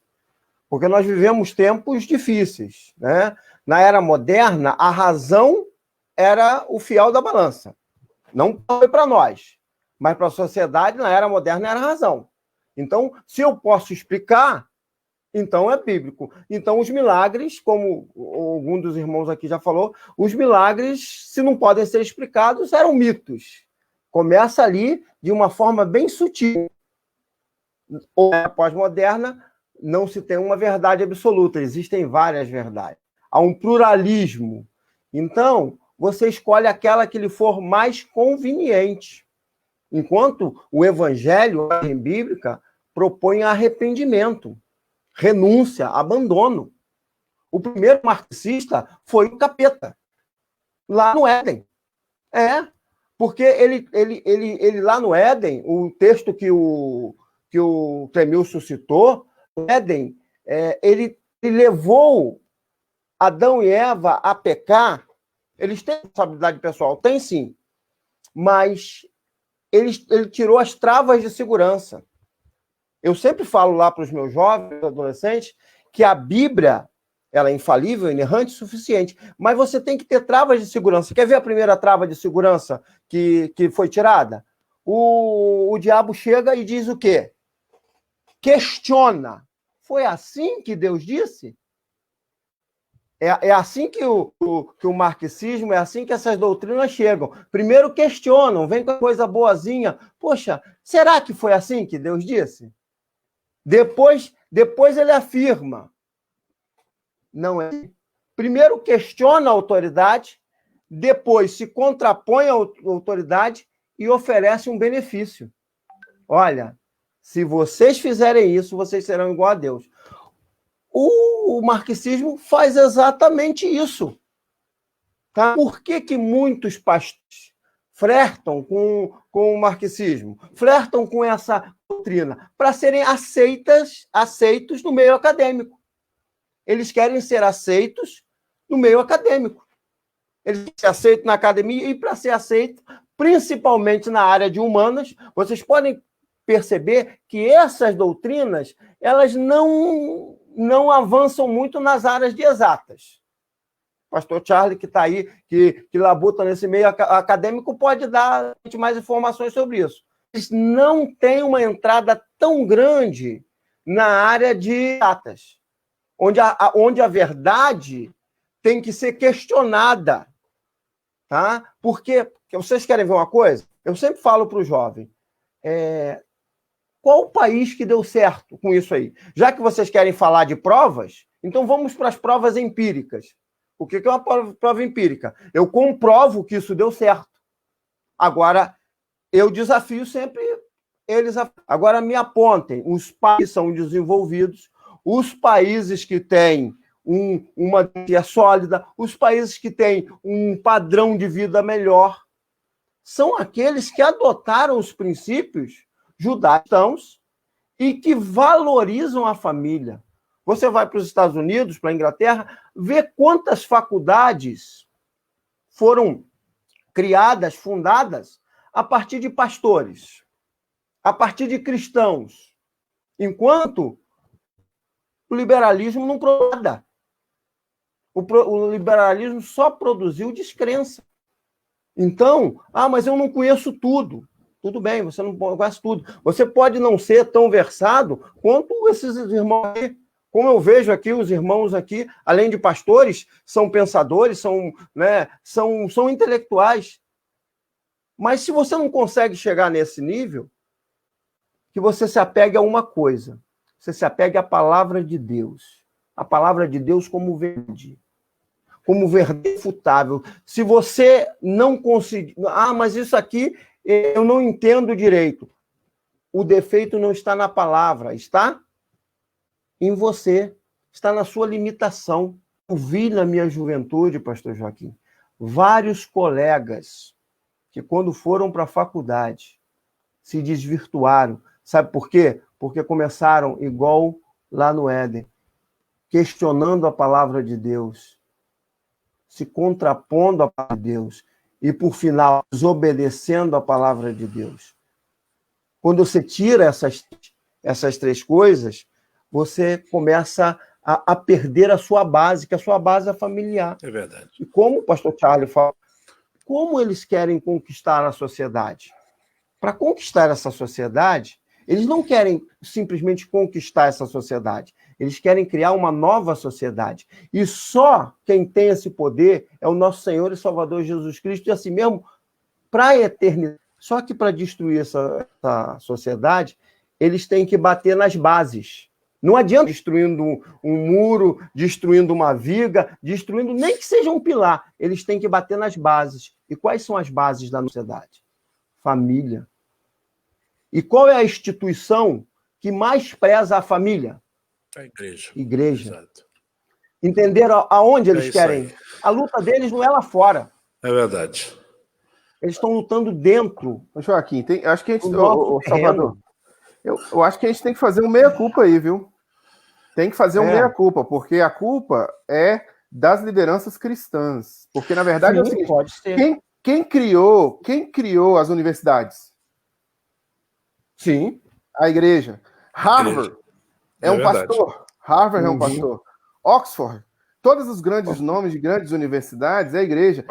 porque nós vivemos tempos difíceis, né? Na era moderna, a razão era o fiel da balança. Não foi para nós, mas para a sociedade, na era moderna, era a razão. Então, se eu posso explicar, então é bíblico. Então, os milagres, como algum dos irmãos aqui já falou, os milagres, se não podem ser explicados, eram mitos. Começa ali de uma forma bem sutil. Ou na pós-moderna, não se tem uma verdade absoluta, existem várias verdades. Há um pluralismo. Então, você escolhe aquela que lhe for mais conveniente. Enquanto o evangelho, a ordem bíblica, propõe arrependimento, renúncia, abandono. O primeiro marxista foi o capeta, lá no Éden. Porque ele lá no Éden, o texto que o Cremilson citou, o Éden, ele levou Adão e Eva a pecar. Eles têm responsabilidade pessoal? Tem sim. Mas ele tirou as travas de segurança. Eu sempre falo lá para os meus jovens, adolescentes, que a Bíblia ela é infalível, inerrante, suficiente. Mas você tem que ter travas de segurança. Quer ver a primeira trava de segurança que foi tirada? O diabo chega e diz o quê? Questiona. Foi assim que Deus disse? É assim que o marxismo, é assim que essas doutrinas chegam. Primeiro questionam, vem com coisa boazinha. Poxa, será que foi assim que Deus disse? Depois ele afirma. Não é. Primeiro questiona a autoridade, depois se contrapõe à autoridade e oferece um benefício. Olha, se vocês fizerem isso, vocês serão igual a Deus. O marxismo faz exatamente isso. Tá? Por que muitos pastores flertam com o marxismo? Flertam com essa doutrina? Para serem aceitos no meio acadêmico. Eles querem ser aceitos no meio acadêmico. Eles querem ser aceitos na academia e, para ser aceito, principalmente na área de humanas, vocês podem perceber que essas doutrinas elas não avançam muito nas áreas de exatas. O pastor Charlie, que está aí, que labuta nesse meio acadêmico, pode dar mais informações sobre isso. Eles não têm uma entrada tão grande na área de exatas, onde a verdade tem que ser questionada. Tá? Porque vocês querem ver uma coisa? Eu sempre falo para o jovem, qual o país que deu certo com isso aí? Já que vocês querem falar de provas, então vamos para as provas empíricas. O que é uma prova empírica? Eu comprovo que isso deu certo. Agora, eu desafio sempre eles. Agora, me apontem os países que são desenvolvidos, os países que têm uma democracia sólida, os países que têm um padrão de vida melhor, são aqueles que adotaram os princípios judaicos e que valorizam a família. Você vai para os Estados Unidos, para a Inglaterra, vê quantas faculdades foram criadas, fundadas, a partir de pastores, a partir de cristãos, enquanto o liberalismo não produziu nada. O liberalismo só produziu descrença. Então, mas eu não conheço tudo. Tudo bem, você não conhece tudo. Você pode não ser tão versado quanto esses irmãos aqui. Como eu vejo aqui, os irmãos aqui, além de pastores, são pensadores, são intelectuais. Mas se você não consegue chegar nesse nível, que você se apegue a uma coisa. Você se apegue à palavra de Deus. A palavra de Deus como verdade. Como verdade ifutável. Se você não conseguir... mas isso aqui eu não entendo direito. O defeito não está na palavra, está em você. Está na sua limitação. Eu vi na minha juventude, pastor Joaquim, vários colegas que quando foram para a faculdade se desvirtuaram. Sabe por quê? Porque começaram igual lá no Éden, questionando a palavra de Deus, se contrapondo à palavra de Deus e, por final, desobedecendo a palavra de Deus. Quando você tira essas três coisas, você começa a perder a sua base, que a sua base é familiar. É verdade. E como o pastor Charlie fala, como eles querem conquistar a sociedade? Para conquistar essa sociedade, eles não querem simplesmente conquistar essa sociedade. Eles querem criar uma nova sociedade. E só quem tem esse poder é o nosso Senhor e Salvador Jesus Cristo, e assim mesmo, para a eternidade. Só que para destruir essa sociedade, eles têm que bater nas bases. Não adianta destruindo um muro, destruindo uma viga, destruindo nem que seja um pilar. Eles têm que bater nas bases. E quais são as bases da sociedade? Família. E qual é a instituição que mais preza a família? A igreja. Igreja. Exato. Entenderam aonde eles querem? Aí. A luta deles não é lá fora. É verdade. Eles estão lutando dentro. Joaquim, acho que a gente... Salvador, eu acho que a gente tem que fazer um meia-culpa aí, viu? Tem que fazer um meia-culpa, porque a culpa é das lideranças cristãs. Porque, na verdade, sim, é o seguinte, pode ser. Quem criou as universidades? Sim. A igreja. Harvard é um verdade. pastor. Harvard é um pastor. Oxford, todos os grandes nomes de grandes universidades é a igreja.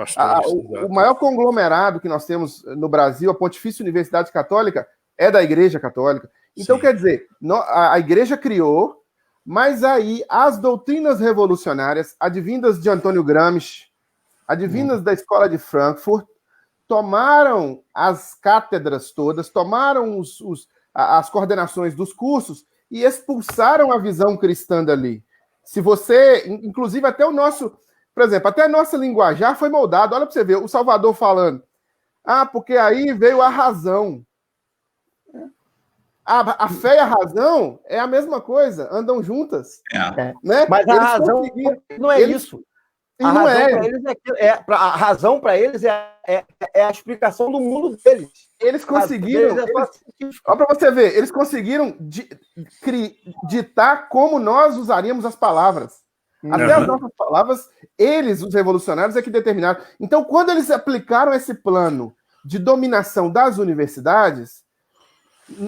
O maior conglomerado que nós temos no Brasil, a Pontifícia Universidade Católica, é da Igreja Católica. Então, quer dizer, a igreja criou, mas aí as doutrinas revolucionárias, advindas de Antônio Gramsci, advindas da Escola de Frankfurt, tomaram as cátedras todas, tomaram as coordenações dos cursos e expulsaram a visão cristã dali. Se você, inclusive até o nosso, por exemplo, até a nossa linguajar foi moldada. Olha para você ver, o Salvador falando, porque aí veio a razão. A fé e a razão é a mesma coisa, andam juntas. Né? Mas a razão não é isso. A razão para eles é a explicação do mundo deles. Eles conseguiram. Olha para você ver, eles conseguiram ditar como nós usaríamos as palavras. Até as nossas palavras, eles, os revolucionários, é que determinaram. Então, quando eles aplicaram esse plano de dominação das universidades,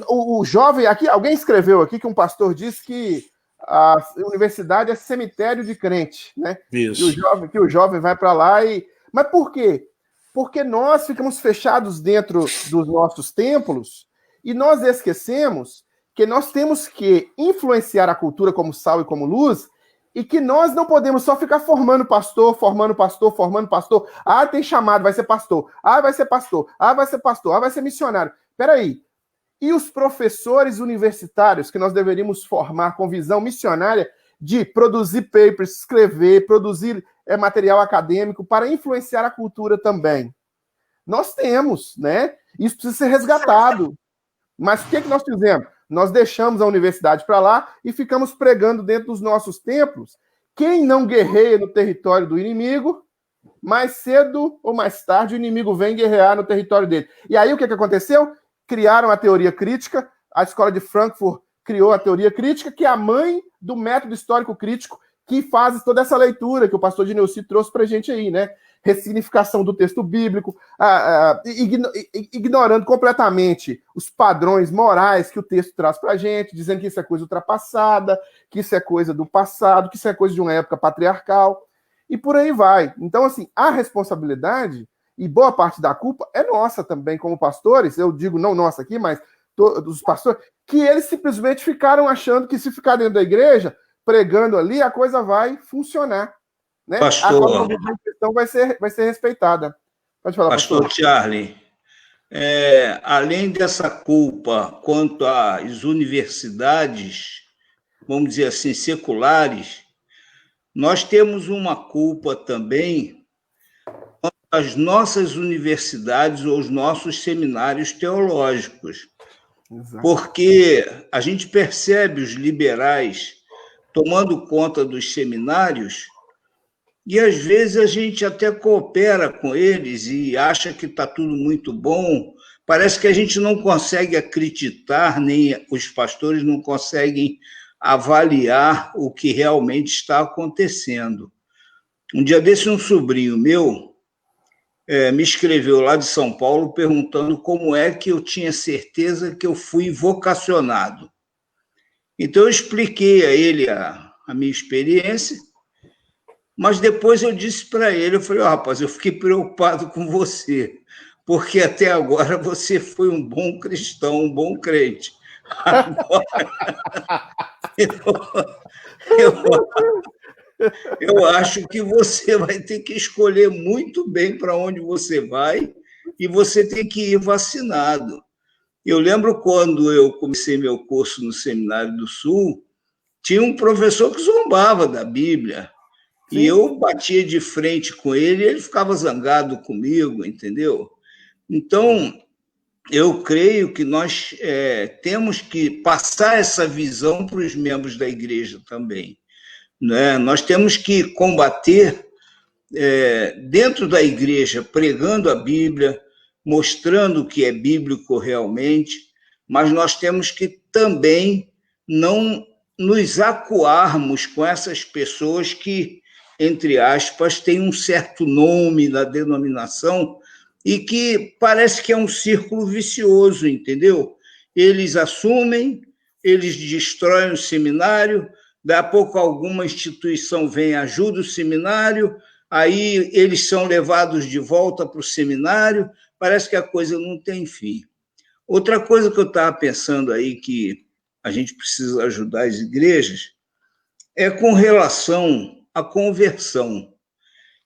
o jovem, aqui, alguém escreveu aqui que um pastor disse que a universidade é cemitério de crente, né? Isso. Que o jovem vai para lá e... Mas por quê? Porque nós ficamos fechados dentro dos nossos templos e nós esquecemos que nós temos que influenciar a cultura como sal e como luz e que nós não podemos só ficar formando pastor. Tem chamado, vai ser pastor. Vai ser pastor. Vai ser pastor. Vai ser missionário. Peraí. E os professores universitários que nós deveríamos formar com visão missionária de produzir papers, escrever, produzir material acadêmico para influenciar a cultura também. Nós temos, né? Isso precisa ser resgatado. Mas o que nós fizemos? Nós deixamos a universidade para lá e ficamos pregando dentro dos nossos templos. Quem não guerreia no território do inimigo, mais cedo ou mais tarde o inimigo vem guerrear no território dele. E aí o que aconteceu? Criaram a teoria crítica, a Escola de Frankfurt criou a teoria crítica, que é a mãe do método histórico crítico, que faz toda essa leitura que o pastor Dineuci trouxe para a gente aí, né? Ressignificação do texto bíblico, ignorando completamente os padrões morais que o texto traz para a gente, dizendo que isso é coisa ultrapassada, que isso é coisa do passado, que isso é coisa de uma época patriarcal, e por aí vai. Então, assim, a responsabilidade e boa parte da culpa é nossa também, como pastores, eu digo não nossa aqui, mas todos os pastores, que eles simplesmente ficaram achando que se ficar dentro da igreja, pregando ali, a coisa vai funcionar. Né? Pastor, a cosmovisão cristã vai ser respeitada. Pode falar, pastor Charlie, além dessa culpa quanto às universidades, vamos dizer assim, seculares, nós temos uma culpa também quanto às nossas universidades ou os nossos seminários teológicos. Exato. Porque a gente percebe os liberais tomando conta dos seminários e, às vezes, a gente até coopera com eles e acha que está tudo muito bom. Parece que a gente não consegue acreditar, nem os pastores não conseguem avaliar o que realmente está acontecendo. Um dia desse, um sobrinho meu me escreveu lá de São Paulo perguntando como é que eu tinha certeza que eu fui vocacionado. Então, eu expliquei a ele a minha experiência, mas depois eu disse para ele, eu falei, rapaz, eu fiquei preocupado com você, porque até agora você foi um bom cristão, um bom crente. Agora, eu acho que você vai ter que escolher muito bem para onde você vai e você tem que ir vacinado. Eu lembro quando eu comecei meu curso no Seminário do Sul, tinha um professor que zombava da Bíblia. Sim. E eu batia de frente com ele e ele ficava zangado comigo, entendeu? Então, eu creio que nós temos que passar essa visão para os membros da igreja também. Né? Nós temos que combater dentro da igreja, pregando a Bíblia, mostrando o que é bíblico realmente, mas nós temos que também não nos acuarmos com essas pessoas que, entre aspas, têm um certo nome na denominação e que parece que é um círculo vicioso, entendeu? Eles assumem, eles destroem o seminário, daí a pouco alguma instituição vem e ajuda o seminário, aí eles são levados de volta para o seminário, parece que a coisa não tem fim. Outra coisa que eu estava pensando aí que a gente precisa ajudar as igrejas é com relação à conversão.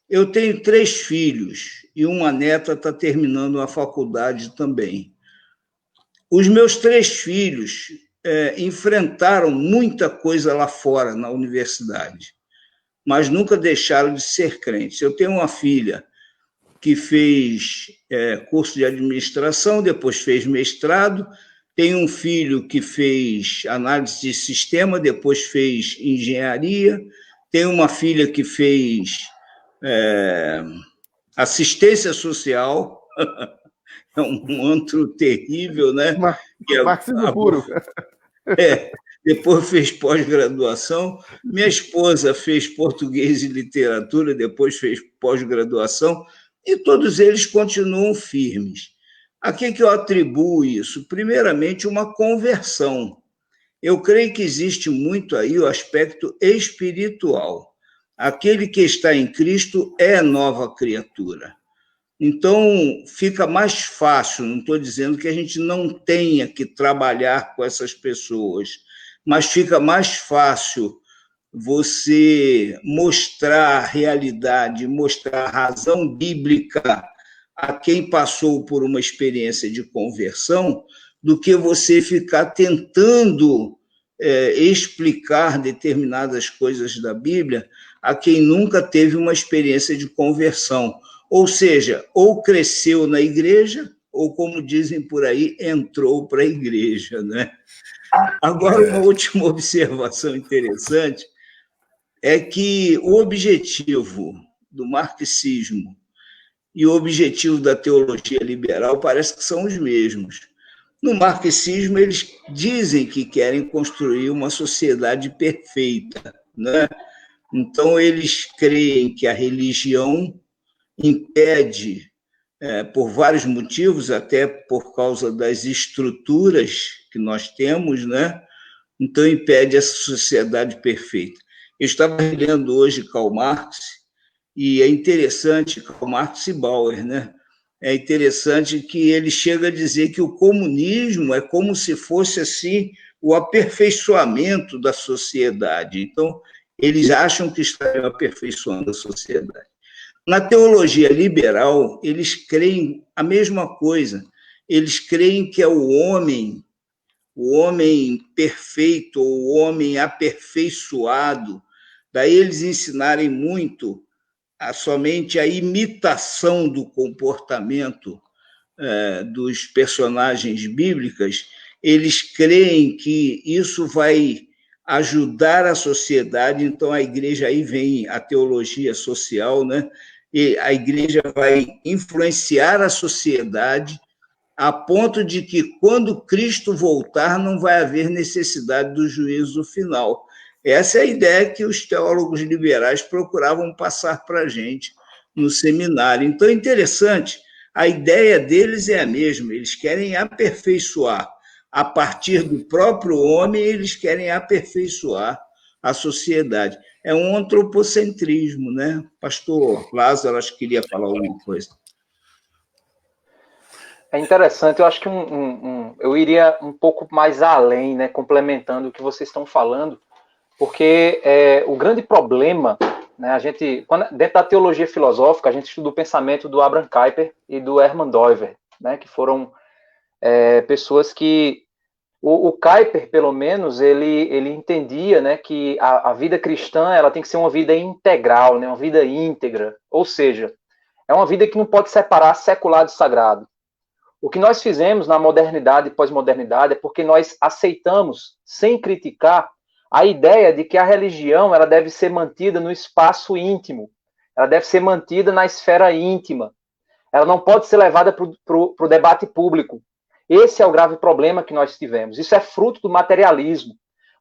Eu tenho 3 filhos e uma neta está terminando a faculdade também. Os meus 3 filhos enfrentaram muita coisa lá fora, na universidade, mas nunca deixaram de ser crentes. Eu tenho uma filha que fez curso de administração, depois fez mestrado, tenho um filho que fez análise de sistema, depois fez engenharia, tenho uma filha que fez assistência social, é um antro terrível, né? Marxismo puro. Depois fez pós-graduação. Minha esposa fez português e literatura, depois fez pós-graduação, e todos eles continuam firmes. A que eu atribuo isso? Primeiramente, uma conversão. Eu creio que existe muito aí o aspecto espiritual. Aquele que está em Cristo é nova criatura. Então, fica mais fácil, não estou dizendo que a gente não tenha que trabalhar com essas pessoas, mas fica mais fácil você mostrar a realidade, mostrar a razão bíblica a quem passou por uma experiência de conversão, do que você ficar tentando explicar determinadas coisas da Bíblia a quem nunca teve uma experiência de conversão. Ou seja, ou cresceu na igreja, ou, como dizem por aí, entrou para a igreja, né? Agora, uma última observação interessante é que o objetivo do marxismo e o objetivo da teologia liberal parece que são os mesmos. No marxismo, eles dizem que querem construir uma sociedade perfeita, né? Então, eles creem que a religião impede, por vários motivos, até por causa das estruturas que nós temos, né? Então, impede essa sociedade perfeita. Eu estava lendo hoje Karl Marx, e é interessante, Karl Marx e Bauer, né? É interessante que ele chega a dizer que o comunismo é como se fosse assim o aperfeiçoamento da sociedade. Então, eles acham que estão aperfeiçoando a sociedade. Na teologia liberal, eles creem a mesma coisa. Eles creem que é o homem perfeito, o homem aperfeiçoado. Daí eles ensinarem muito somente a imitação do comportamento dos personagens bíblicos. Eles creem que isso vai ajudar a sociedade, então a igreja, aí vem a teologia social, né? E a igreja vai influenciar a sociedade a ponto de que, quando Cristo voltar, não vai haver necessidade do juízo final. Essa é a ideia que os teólogos liberais procuravam passar para a gente no seminário. Então, é interessante, a ideia deles é a mesma, eles querem aperfeiçoar. A partir do próprio homem, eles querem aperfeiçoar a sociedade. É um antropocentrismo, né? Pastor Lázaro, acho que queria falar alguma coisa. É interessante, eu acho que eu iria um pouco mais além, né, complementando o que vocês estão falando, porque o grande problema, né, dentro da teologia filosófica, a gente estuda o pensamento do Abraham Kuyper e do Hermann Doiver, né, que foram pessoas que o Kuyper, pelo menos, ele entendia, né, que a vida cristã ela tem que ser uma vida integral, né, uma vida íntegra, ou seja, é uma vida que não pode separar secular do sagrado. O que nós fizemos na modernidade e pós-modernidade é porque nós aceitamos, sem criticar, a ideia de que a religião ela deve ser mantida no espaço íntimo, ela deve ser mantida na esfera íntima, ela não pode ser levada para o debate público. Esse é o grave problema que nós tivemos. Isso é fruto do materialismo,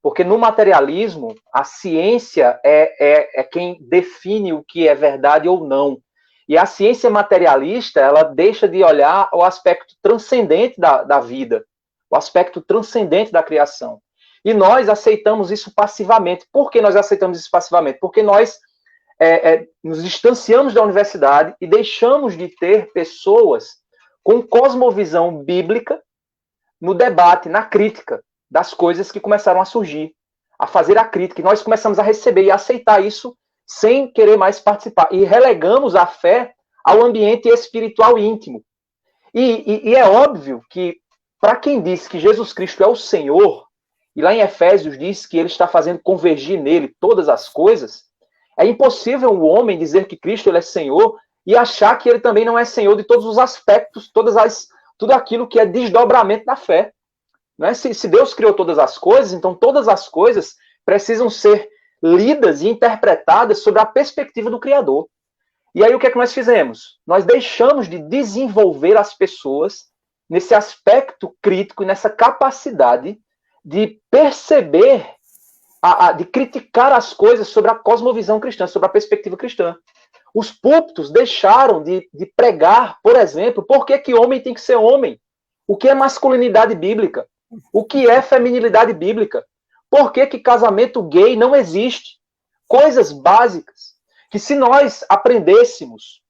porque no materialismo a ciência é quem define o que é verdade ou não. E a ciência materialista, ela deixa de olhar o aspecto transcendente da vida, o aspecto transcendente da criação. E nós aceitamos isso passivamente. Por que nós aceitamos isso passivamente? Porque nós nos distanciamos da universidade e deixamos de ter pessoas com cosmovisão bíblica no debate, na crítica das coisas que começaram a surgir, a fazer a crítica. E nós começamos a receber e a aceitar isso sem querer mais participar. E relegamos a fé ao ambiente espiritual íntimo. E é óbvio que, para quem diz que Jesus Cristo é o Senhor, e lá em Efésios diz que ele está fazendo convergir nele todas as coisas, é impossível o homem dizer que Cristo ele é Senhor e achar que ele também não é Senhor de todos os aspectos, tudo aquilo que é desdobramento da fé. Não é? Se Deus criou todas as coisas, então todas as coisas precisam ser lidas e interpretadas sob a perspectiva do Criador. E aí o que é que nós fizemos? Nós deixamos de desenvolver as pessoas nesse aspecto crítico e nessa capacidade de perceber, de criticar as coisas sobre a cosmovisão cristã, sobre a perspectiva cristã. Os púlpitos deixaram de pregar, por exemplo, por que homem tem que ser homem? O que é masculinidade bíblica? O que é feminilidade bíblica? Por que casamento gay não existe? Coisas básicas que, se nós aprendêssemos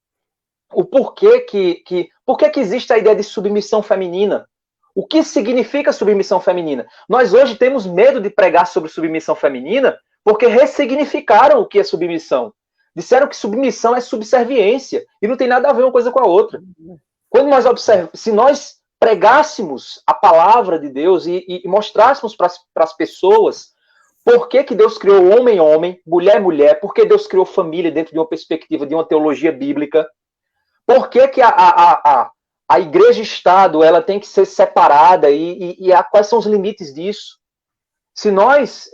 o porquê que existe a ideia de submissão feminina, o que significa submissão feminina? Nós hoje temos medo de pregar sobre submissão feminina porque ressignificaram o que é submissão. Disseram que submissão é subserviência e não tem nada a ver uma coisa com a outra. Quando nós se nós pregássemos a palavra de Deus e mostrássemos para as pessoas por que Deus criou homem, mulher, por que Deus criou família dentro de uma perspectiva de uma teologia bíblica, por que a igreja-estado ela tem que ser separada e quais são os limites disso. Se nós,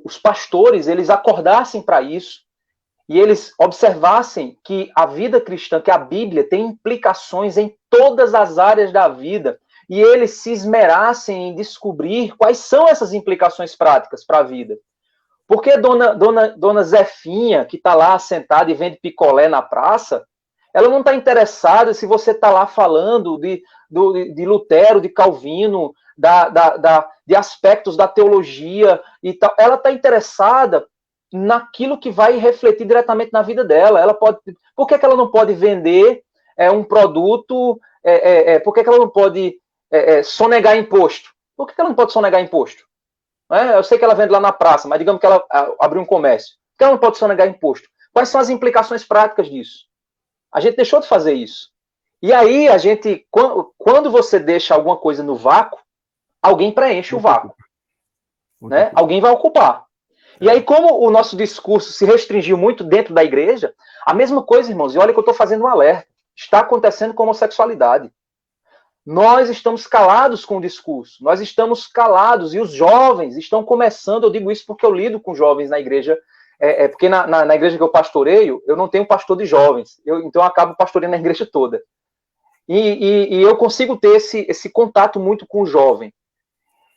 os pastores, eles acordassem para isso e eles observassem que a vida cristã, que a Bíblia tem implicações em todas as áreas da vida, e eles se esmerassem em descobrir quais são essas implicações práticas para a vida. Porque dona Zefinha, que está lá sentada e vende picolé na praça, ela não está interessada se você está lá falando de Lutero, de Calvino, de aspectos da teologia e tal. Ela está interessada naquilo que vai refletir diretamente na vida dela. Por que ela não pode vender um produto? Por que ela não pode sonegar imposto? Por que ela não pode sonegar imposto? Eu sei que ela vende lá na praça, mas digamos que ela abriu um comércio. Por que ela não pode sonegar imposto? Quais são as implicações práticas disso? A gente deixou de fazer isso. E aí, quando você deixa alguma coisa no vácuo, alguém preenche o vácuo. Né? Alguém vai ocupar. E aí, como o nosso discurso se restringiu muito dentro da igreja, a mesma coisa, irmãos, e olha que eu estou fazendo um alerta, está acontecendo com a homossexualidade. Nós estamos calados com o discurso, nós estamos calados, e os jovens estão começando, eu digo isso porque eu lido com jovens na igreja, porque na igreja que eu pastoreio, eu não tenho pastor de jovens, então eu acabo pastoreando a igreja toda. E eu consigo ter esse contato muito com o jovem.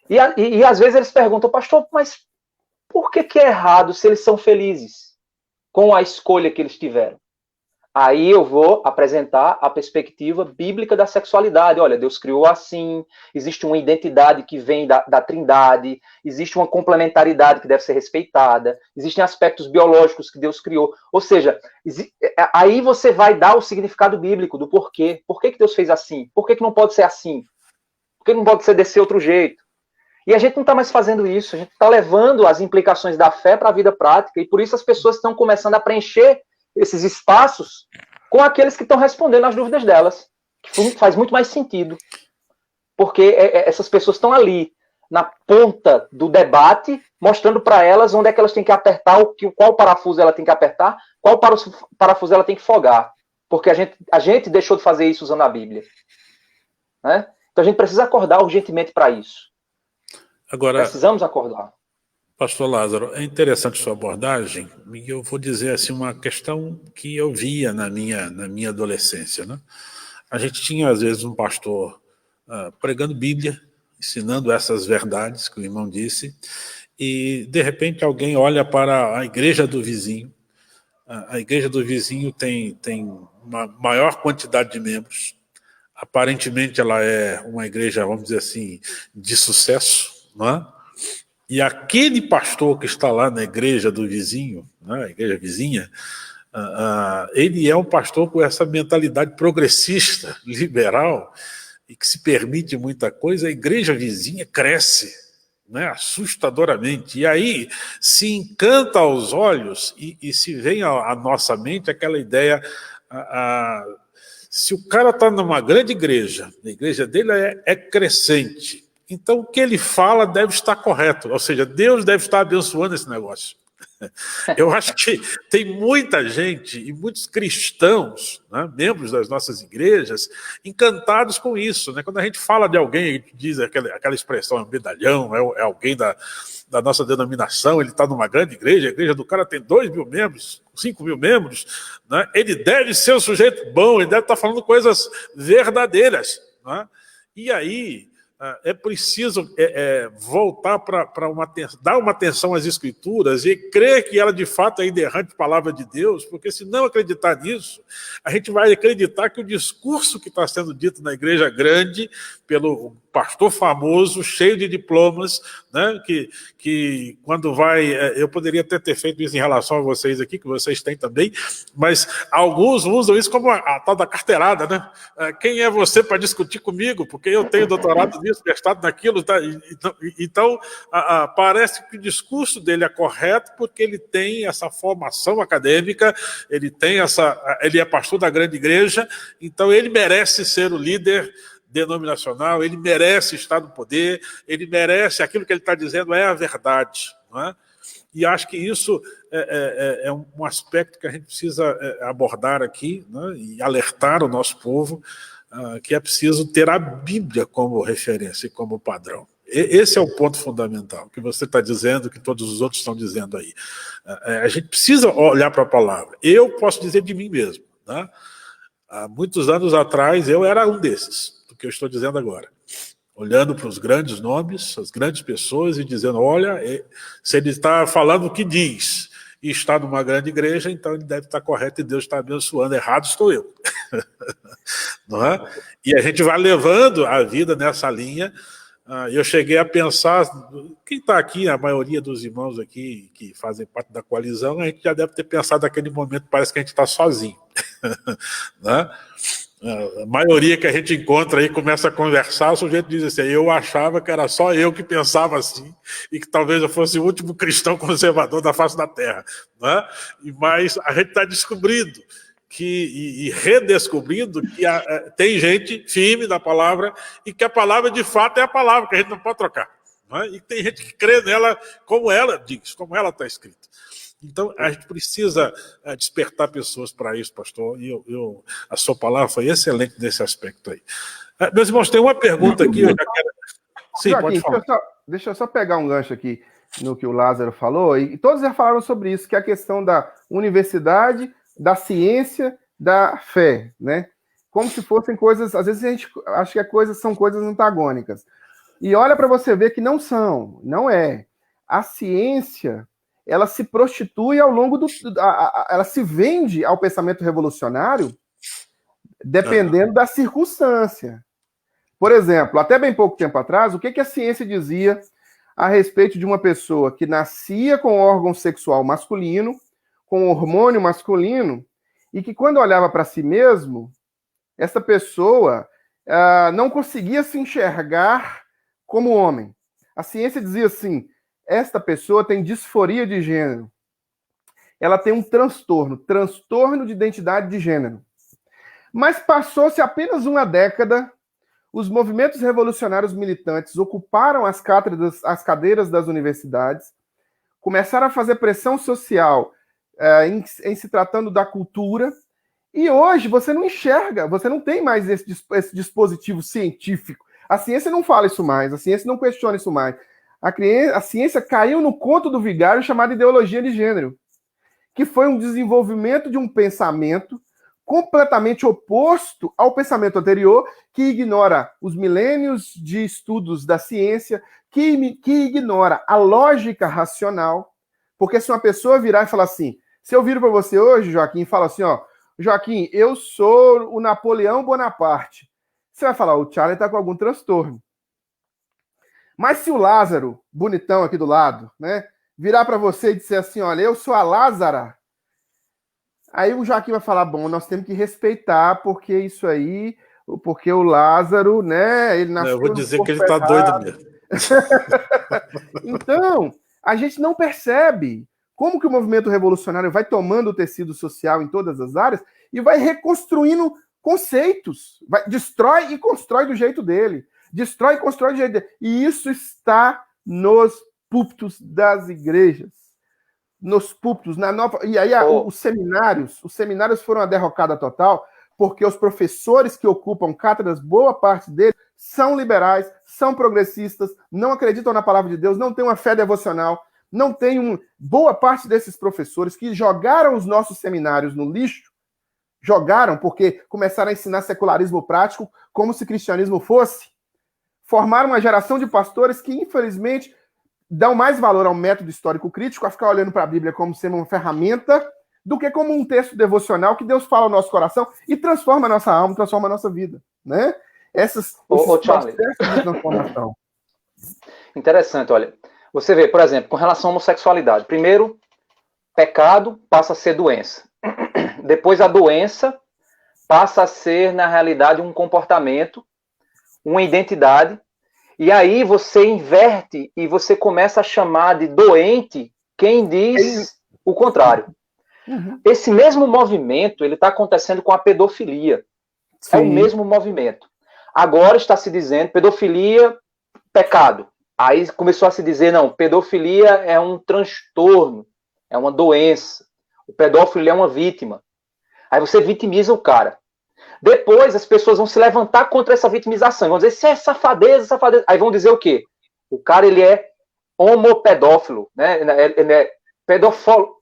E às vezes eles perguntam, pastor, mas por que é errado se eles são felizes com a escolha que eles tiveram? Aí eu vou apresentar a perspectiva bíblica da sexualidade. Olha, Deus criou assim, existe uma identidade que vem da Trindade, existe uma complementaridade que deve ser respeitada, existem aspectos biológicos que Deus criou. Ou seja, aí você vai dar o significado bíblico do porquê. Por que Deus fez assim? Por que não pode ser assim? Por que não pode ser desse outro jeito? E a gente não está mais fazendo isso, a gente está levando as implicações da fé para a vida prática, e por isso as pessoas estão começando a preencher esses espaços com aqueles que estão respondendo às dúvidas delas, que faz muito mais sentido, porque essas pessoas estão ali, na ponta do debate, mostrando para elas onde é que elas têm que apertar, qual parafuso ela tem que apertar, qual parafuso ela tem que folgar, porque a gente deixou de fazer isso usando a Bíblia. Né? Então a gente precisa acordar urgentemente para isso. Agora, precisamos acordar. Pastor Lázaro, é interessante sua abordagem, e eu vou dizer assim uma questão que eu via na minha adolescência. Né? A gente tinha, às vezes, um pastor pregando Bíblia, ensinando essas verdades que o irmão disse, e, de repente, alguém olha para a igreja do vizinho. A igreja do vizinho tem uma maior quantidade de membros. Aparentemente, ela é uma igreja, vamos dizer assim, de sucesso, não é? E aquele pastor que está lá na igreja do vizinho, né, a igreja vizinha, ele é um pastor com essa mentalidade progressista, liberal, e que se permite muita coisa. A igreja vizinha cresce, né, assustadoramente. E aí se encanta aos olhos e se vem à nossa mente aquela ideia... se o cara está numa grande igreja, a igreja dele é crescente, então o que ele fala deve estar correto, ou seja, Deus deve estar abençoando esse negócio. Eu acho que tem muita gente e muitos cristãos, né, membros das nossas igrejas, encantados com isso. Né? Quando a gente fala de alguém, a gente diz aquela expressão, é um medalhão, é alguém da nossa denominação, ele está numa grande igreja, a igreja do cara tem 2.000 membros, 5.000 membros, né? Ele deve ser um sujeito bom, ele deve estar falando coisas verdadeiras. Né? E aí é preciso voltar para dar uma atenção às Escrituras e crer que ela de fato é inerrante palavra de Deus, porque se não acreditar nisso, a gente vai acreditar que o discurso que está sendo dito na igreja grande, pelo pastor famoso, cheio de diplomas, né, que quando vai... eu poderia até ter feito isso em relação a vocês aqui, que vocês têm também, mas alguns usam isso como a tal da carteirada, né? Quem é você para discutir comigo? Porque eu tenho doutorado nisso, mestrado naquilo. Tá? Então, parece que o discurso dele é correto porque ele tem essa formação acadêmica, ele é pastor da grande igreja, então ele merece ser o líder denominacional, ele merece estar no poder, ele merece, aquilo que ele está dizendo é a verdade. Não é? E acho que isso é um aspecto que a gente precisa abordar aqui, né, e alertar o nosso povo que é preciso ter a Bíblia como referência e como padrão. Esse é o ponto fundamental, que você está dizendo, que todos os outros estão dizendo aí. A gente precisa olhar para a palavra. Eu posso dizer de mim mesmo. Né? Há muitos anos atrás, eu era um desses, do que eu estou dizendo agora. Olhando para os grandes nomes, as grandes pessoas e dizendo, olha, se ele está falando o que diz e está numa grande igreja, então ele deve estar correto e Deus está abençoando. Errado estou eu. Não é? E a gente vai levando a vida nessa linha. Eu cheguei a pensar, quem está aqui, a maioria dos irmãos aqui que fazem parte da coalizão, a gente já deve ter pensado naquele momento, parece que a gente está sozinho. Né? A maioria que a gente encontra aí começa a conversar, o sujeito diz assim: eu achava que era só eu que pensava assim, e que talvez eu fosse o último cristão conservador da face da terra. Né? Mas a gente está descobrindo e redescobrindo que tem gente firme da palavra e que a palavra de fato é a palavra, que a gente não pode trocar. Né? E tem gente que crê nela como ela diz, como ela está escrita. Então, a gente precisa despertar pessoas para isso, pastor, e a sua palavra foi excelente nesse aspecto aí. Meus irmãos, tem uma pergunta aqui. Eu já quero... Sim, Joaquim, pode falar. deixa eu só pegar um gancho aqui no que o Lázaro falou, e todos já falaram sobre isso, que é a questão da universidade, da ciência, da fé, né? Como se fossem coisas, às vezes a gente acha que são coisas antagônicas. E olha para você ver que não é. A ciência, ela se prostitui ao longo ela se vende ao pensamento revolucionário dependendo da circunstância. Por exemplo, até bem pouco tempo atrás, o que a ciência dizia a respeito de uma pessoa que nascia com órgão sexual masculino, com hormônio masculino, e que quando olhava para si mesmo, essa pessoa não conseguia se enxergar como homem. A ciência dizia assim: esta pessoa tem disforia de gênero. Ela tem um transtorno de identidade de gênero. Mas passou-se apenas uma década, os movimentos revolucionários militantes ocuparam as cadeiras das universidades, começaram a fazer pressão social em se tratando da cultura, e hoje você não enxerga, você não tem mais esse dispositivo científico. A ciência não fala isso mais, a ciência não questiona isso mais. A ciência caiu no conto do vigário chamado ideologia de gênero, que foi um desenvolvimento de um pensamento completamente oposto ao pensamento anterior, que ignora os milênios de estudos da ciência, que ignora a lógica racional, porque se uma pessoa virar e falar assim, se eu viro para você hoje, Joaquim, e falo assim, ó, Joaquim, eu sou o Napoleão Bonaparte, você vai falar, o Charlie está com algum transtorno. Mas se o Lázaro, bonitão aqui do lado, né, virar para você e disser assim, olha, eu sou a Lázara, aí o Joaquim vai falar, bom, nós temos que respeitar, porque isso aí, porque o Lázaro, né, ele nasceu... Eu vou dizer que ele está doido mesmo. Então, a gente não percebe como que o movimento revolucionário vai tomando o tecido social em todas as áreas e vai reconstruindo conceitos, destrói e constrói do jeito dele, destrói e constrói do jeito dele. E isso está nos púlpitos das igrejas. Nos púlpitos, na nova... E aí os seminários foram uma derrocada total, porque os professores que ocupam cátedras, boa parte deles, são liberais, são progressistas, não acreditam na palavra de Deus, não têm uma fé devocional, não tem boa parte desses professores que jogaram os nossos seminários no lixo, jogaram porque começaram a ensinar secularismo prático como se cristianismo fosse, formaram uma geração de pastores que, infelizmente, dão mais valor ao método histórico crítico, a ficar olhando para a Bíblia como sendo uma ferramenta, do que como um texto devocional que Deus fala ao nosso coração e transforma a nossa alma, transforma a nossa vida, né? Esses processos de transformação. Interessante, olha. Você vê, por exemplo, com relação à homossexualidade. Primeiro, pecado passa a ser doença. Depois, a doença passa a ser, na realidade, um comportamento, uma identidade. E aí você inverte e você começa a chamar de doente quem diz o contrário. Uhum. Esse mesmo movimento, ele está acontecendo com a pedofilia. Sim. É o mesmo movimento. Agora está se dizendo pedofilia, pecado. Aí começou a se dizer, não, pedofilia é um transtorno, é uma doença. O pedófilo é uma vítima. Aí você vitimiza o cara. Depois as pessoas vão se levantar contra essa vitimização. Vão dizer, isso é safadeza, safadeza. Aí vão dizer o quê? O cara, ele é homopedófilo, né? Ele é pedofóbico.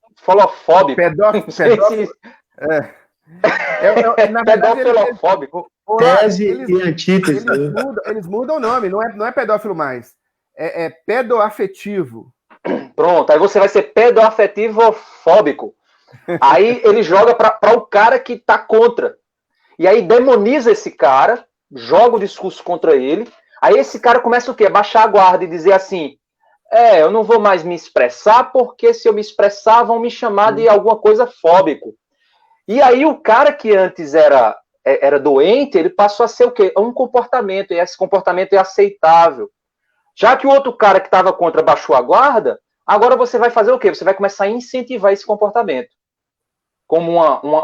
Pedófilo. Pedofilofóbico. Tese e antítese. Eles mudam o nome, não é pedófilo mais. É pedoafetivo. Pronto, aí você vai ser pedoafetivofóbico. Aí ele joga para o cara que tá contra. E aí demoniza esse cara, joga o discurso contra ele. Aí esse cara começa o quê? Baixar a guarda e dizer assim, eu não vou mais me expressar, porque se eu me expressar vão me chamar de alguma coisa fóbico. E aí o cara que antes era era doente, ele passou a ser o quê? Um comportamento, e esse comportamento é aceitável. Já que o outro cara que estava contra baixou a guarda, agora você vai fazer o quê? Você vai começar a incentivar esse comportamento como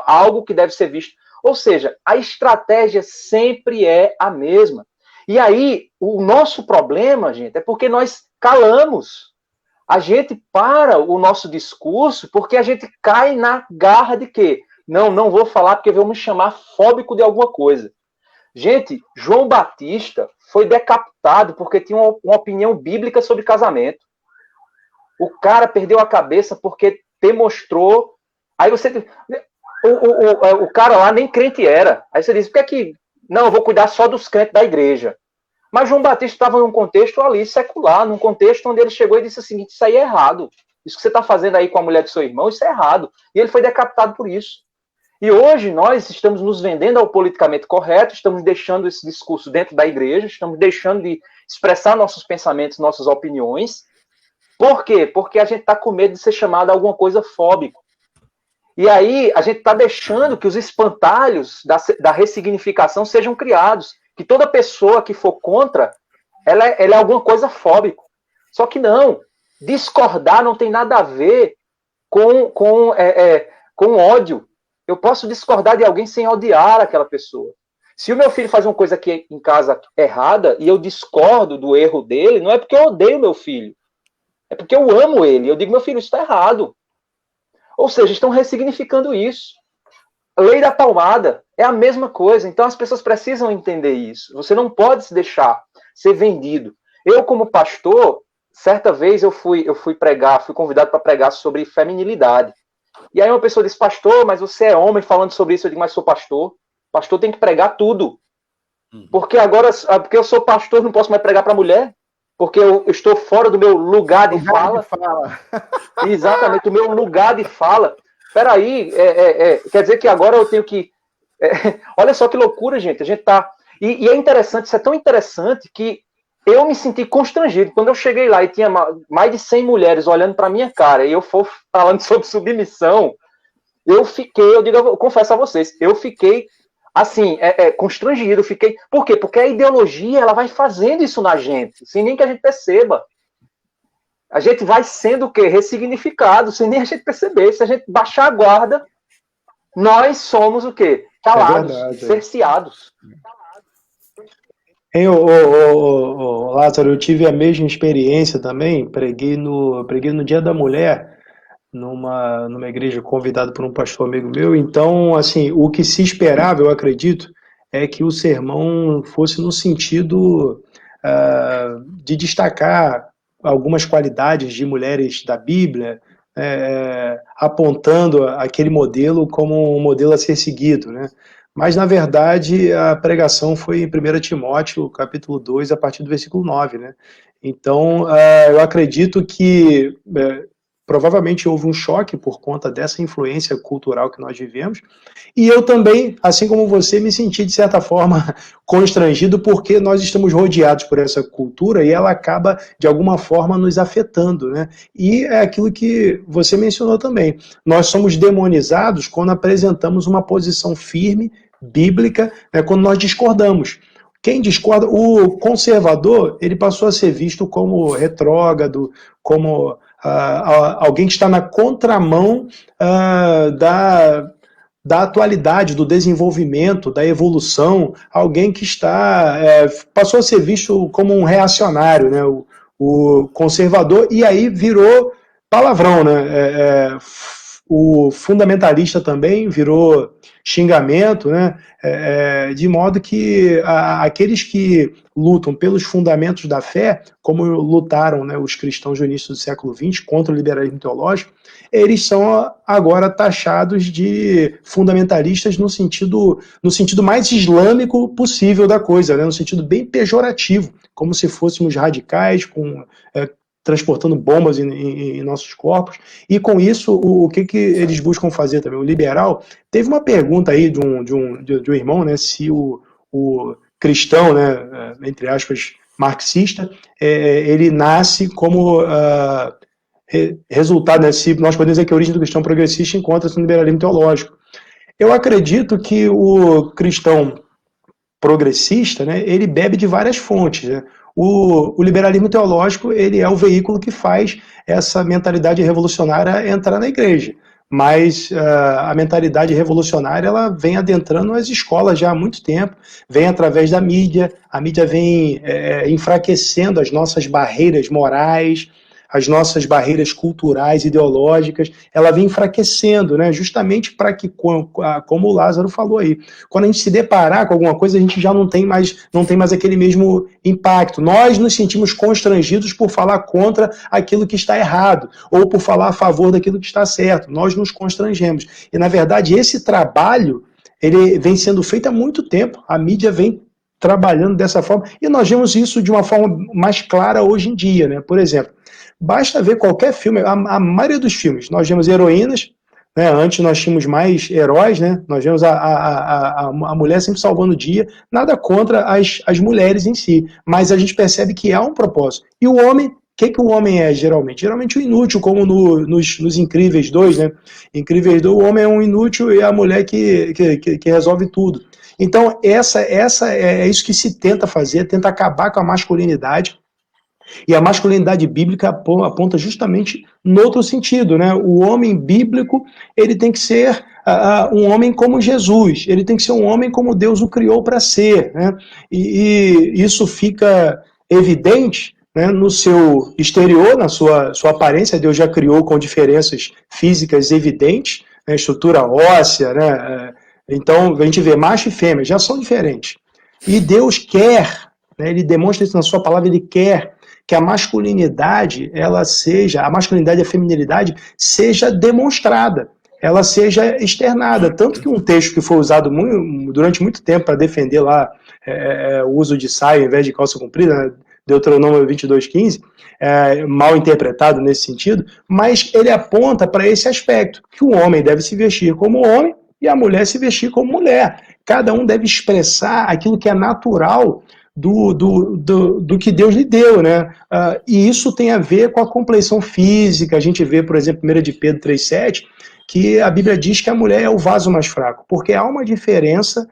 algo que deve ser visto. Ou seja, a estratégia sempre é a mesma. E aí, o nosso problema, gente, é porque nós calamos. A gente para o nosso discurso porque a gente cai na garra de quê? Não vou falar porque vão me chamar fóbico de alguma coisa. Gente, João Batista foi decapitado porque tinha uma opinião bíblica sobre casamento. O cara perdeu a cabeça porque demonstrou. Aí você. O cara lá nem crente era. Aí você diz, por que é que. Não, eu vou cuidar só dos crentes da igreja. Mas João Batista estava num contexto ali secular, num contexto onde ele chegou e disse o seguinte: isso aí é errado. Isso que você está fazendo aí com a mulher do seu irmão, isso é errado. E ele foi decapitado por isso. E hoje nós estamos nos vendendo ao politicamente correto, estamos deixando esse discurso dentro da igreja, estamos deixando de expressar nossos pensamentos, nossas opiniões. Por quê? Porque a gente está com medo de ser chamado a alguma coisa fóbico. E aí a gente está deixando que os espantalhos da ressignificação sejam criados. Que toda pessoa que for contra, ela é alguma coisa fóbico. Só que não. Discordar não tem nada a ver com ódio. Eu posso discordar de alguém sem odiar aquela pessoa. Se o meu filho faz uma coisa aqui em casa errada e eu discordo do erro dele, não é porque eu odeio meu filho. É porque eu amo ele. Eu digo, meu filho, isso está errado. Ou seja, estão ressignificando isso. A lei da palmada é a mesma coisa. Então as pessoas precisam entender isso. Você não pode se deixar ser vendido. Eu, como pastor, certa vez eu fui pregar, fui convidado para pregar sobre feminilidade. E aí uma pessoa disse, pastor, mas você é homem falando sobre isso. Eu digo, mas sou pastor. Pastor tem que pregar tudo. Porque agora, porque eu sou pastor, não posso mais pregar para mulher. Porque eu estou fora do meu lugar de fala. Exatamente, o meu lugar de fala. Peraí, quer dizer que agora eu tenho que... olha só que loucura, gente. A gente tá... E é interessante, isso é tão interessante que eu me senti constrangido. Quando eu cheguei lá e tinha mais de 100 mulheres olhando para minha cara e eu for falando sobre submissão, eu confesso a vocês, eu fiquei assim, constrangido. Por quê? Porque a ideologia ela vai fazendo isso na gente, sem nem que a gente perceba. A gente vai sendo o quê? Ressignificado, sem nem a gente perceber. Se a gente baixar a guarda, nós somos o quê? Calados, cerceados. Lázaro, eu tive a mesma experiência também, preguei no Dia da Mulher, numa igreja convidado por um pastor amigo meu. Então, assim, o que se esperava, eu acredito, é que o sermão fosse no sentido de destacar algumas qualidades de mulheres da Bíblia, apontando aquele modelo como um modelo a ser seguido, né? Mas, na verdade, a pregação foi em 1 Timóteo, capítulo 2, a partir do versículo 9, né? Então, eu acredito que provavelmente houve um choque por conta dessa influência cultural que nós vivemos, e eu também, assim como você, me senti, de certa forma, constrangido, porque nós estamos rodeados por essa cultura e ela acaba, de alguma forma, nos afetando, né? E é aquilo que você mencionou também. Nós somos demonizados quando apresentamos uma posição firme, bíblica, né, quando nós discordamos. Quem discorda, o conservador, ele passou a ser visto como retrógrado, como alguém que está na contramão da atualidade, do desenvolvimento, da evolução, alguém que passou a ser visto como um reacionário, né? O conservador, e aí virou palavrão, né? O fundamentalista também virou xingamento, né? De modo que aqueles que lutam pelos fundamentos da fé, como lutaram, né, os cristãos do início do século XX contra o liberalismo teológico, eles são agora taxados de fundamentalistas no sentido mais islâmico possível da coisa, né, no sentido bem pejorativo, como se fôssemos radicais, transportando bombas em nossos corpos. E com isso, o que eles buscam fazer também? O liberal, teve uma pergunta aí de um irmão, né, se o cristão, né, entre aspas, marxista, ele nasce como resultado, né, se nós podemos dizer que a origem do cristão progressista encontra-se no liberalismo teológico. Eu acredito que o cristão progressista, né, ele bebe de várias fontes, né? O liberalismo teológico, ele é o veículo que faz essa mentalidade revolucionária entrar na igreja. Mas a mentalidade revolucionária, ela vem adentrando as escolas já há muito tempo, vem através da mídia, a mídia vem enfraquecendo as nossas barreiras morais, as nossas barreiras culturais, ideológicas, ela vem enfraquecendo, né? Justamente para que, como o Lázaro falou aí, quando a gente se deparar com alguma coisa, a gente já não tem mais aquele mesmo impacto. Nós nos sentimos constrangidos por falar contra aquilo que está errado, ou por falar a favor daquilo que está certo. Nós nos constrangemos. E, na verdade, esse trabalho, ele vem sendo feito há muito tempo. A mídia vem trabalhando dessa forma, e nós vemos isso de uma forma mais clara hoje em dia, né? Por exemplo, basta ver qualquer filme, a maioria dos filmes, nós vemos heroínas, né? Antes nós tínhamos mais heróis, né? Nós vemos a mulher sempre salvando o dia, nada contra as mulheres em si, mas a gente percebe que há um propósito. E o homem, o que o homem é geralmente? Geralmente o inútil, como nos Incríveis 2, né? Incríveis 2, o homem é um inútil e a mulher que resolve tudo. Então, é isso que se tenta fazer, tenta acabar com a masculinidade. E a masculinidade bíblica aponta justamente no outro sentido, né? O homem bíblico, ele tem que ser um homem como Jesus, ele tem que ser um homem como Deus o criou para ser, né? E isso fica evidente, né, no seu exterior, na sua aparência. Deus já criou com diferenças físicas evidentes, né? Estrutura óssea, né? Então, a gente vê macho e fêmea, já são diferentes. E Deus quer, né, ele demonstra isso na sua palavra, ele quer que a masculinidade, a masculinidade e a feminilidade seja demonstrada, ela seja externada. Tanto que um texto que foi usado durante muito tempo para defender lá o uso de saia ao invés de calça comprida, né, Deuteronômio 22:15, mal interpretado nesse sentido, mas ele aponta para esse aspecto, que o homem deve se vestir como homem e a mulher se vestir como mulher. Cada um deve expressar aquilo que é natural do que Deus lhe deu, né? E isso tem a ver com a compleição física. A gente vê, por exemplo, 1 de Pedro 3,7, que a Bíblia diz que a mulher é o vaso mais fraco, porque há uma diferença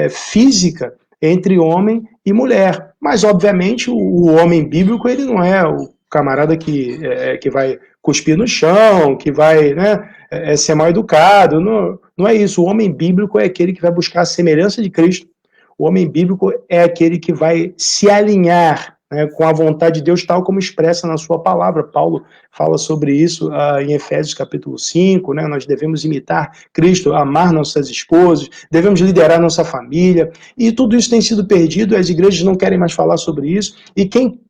física entre homem e mulher. Mas, obviamente, o homem bíblico, ele não é o camarada que vai cuspir no chão, que vai, né, ser mal educado. Não é isso. O homem bíblico é aquele que vai buscar a semelhança de Cristo. O homem bíblico é aquele que vai se alinhar, né, com a vontade de Deus, tal como expressa na sua palavra. Paulo fala sobre isso em Efésios capítulo 5, né? Nós devemos imitar Cristo, amar nossas esposas, devemos liderar nossa família, e tudo isso tem sido perdido, as igrejas não querem mais falar sobre isso, e quem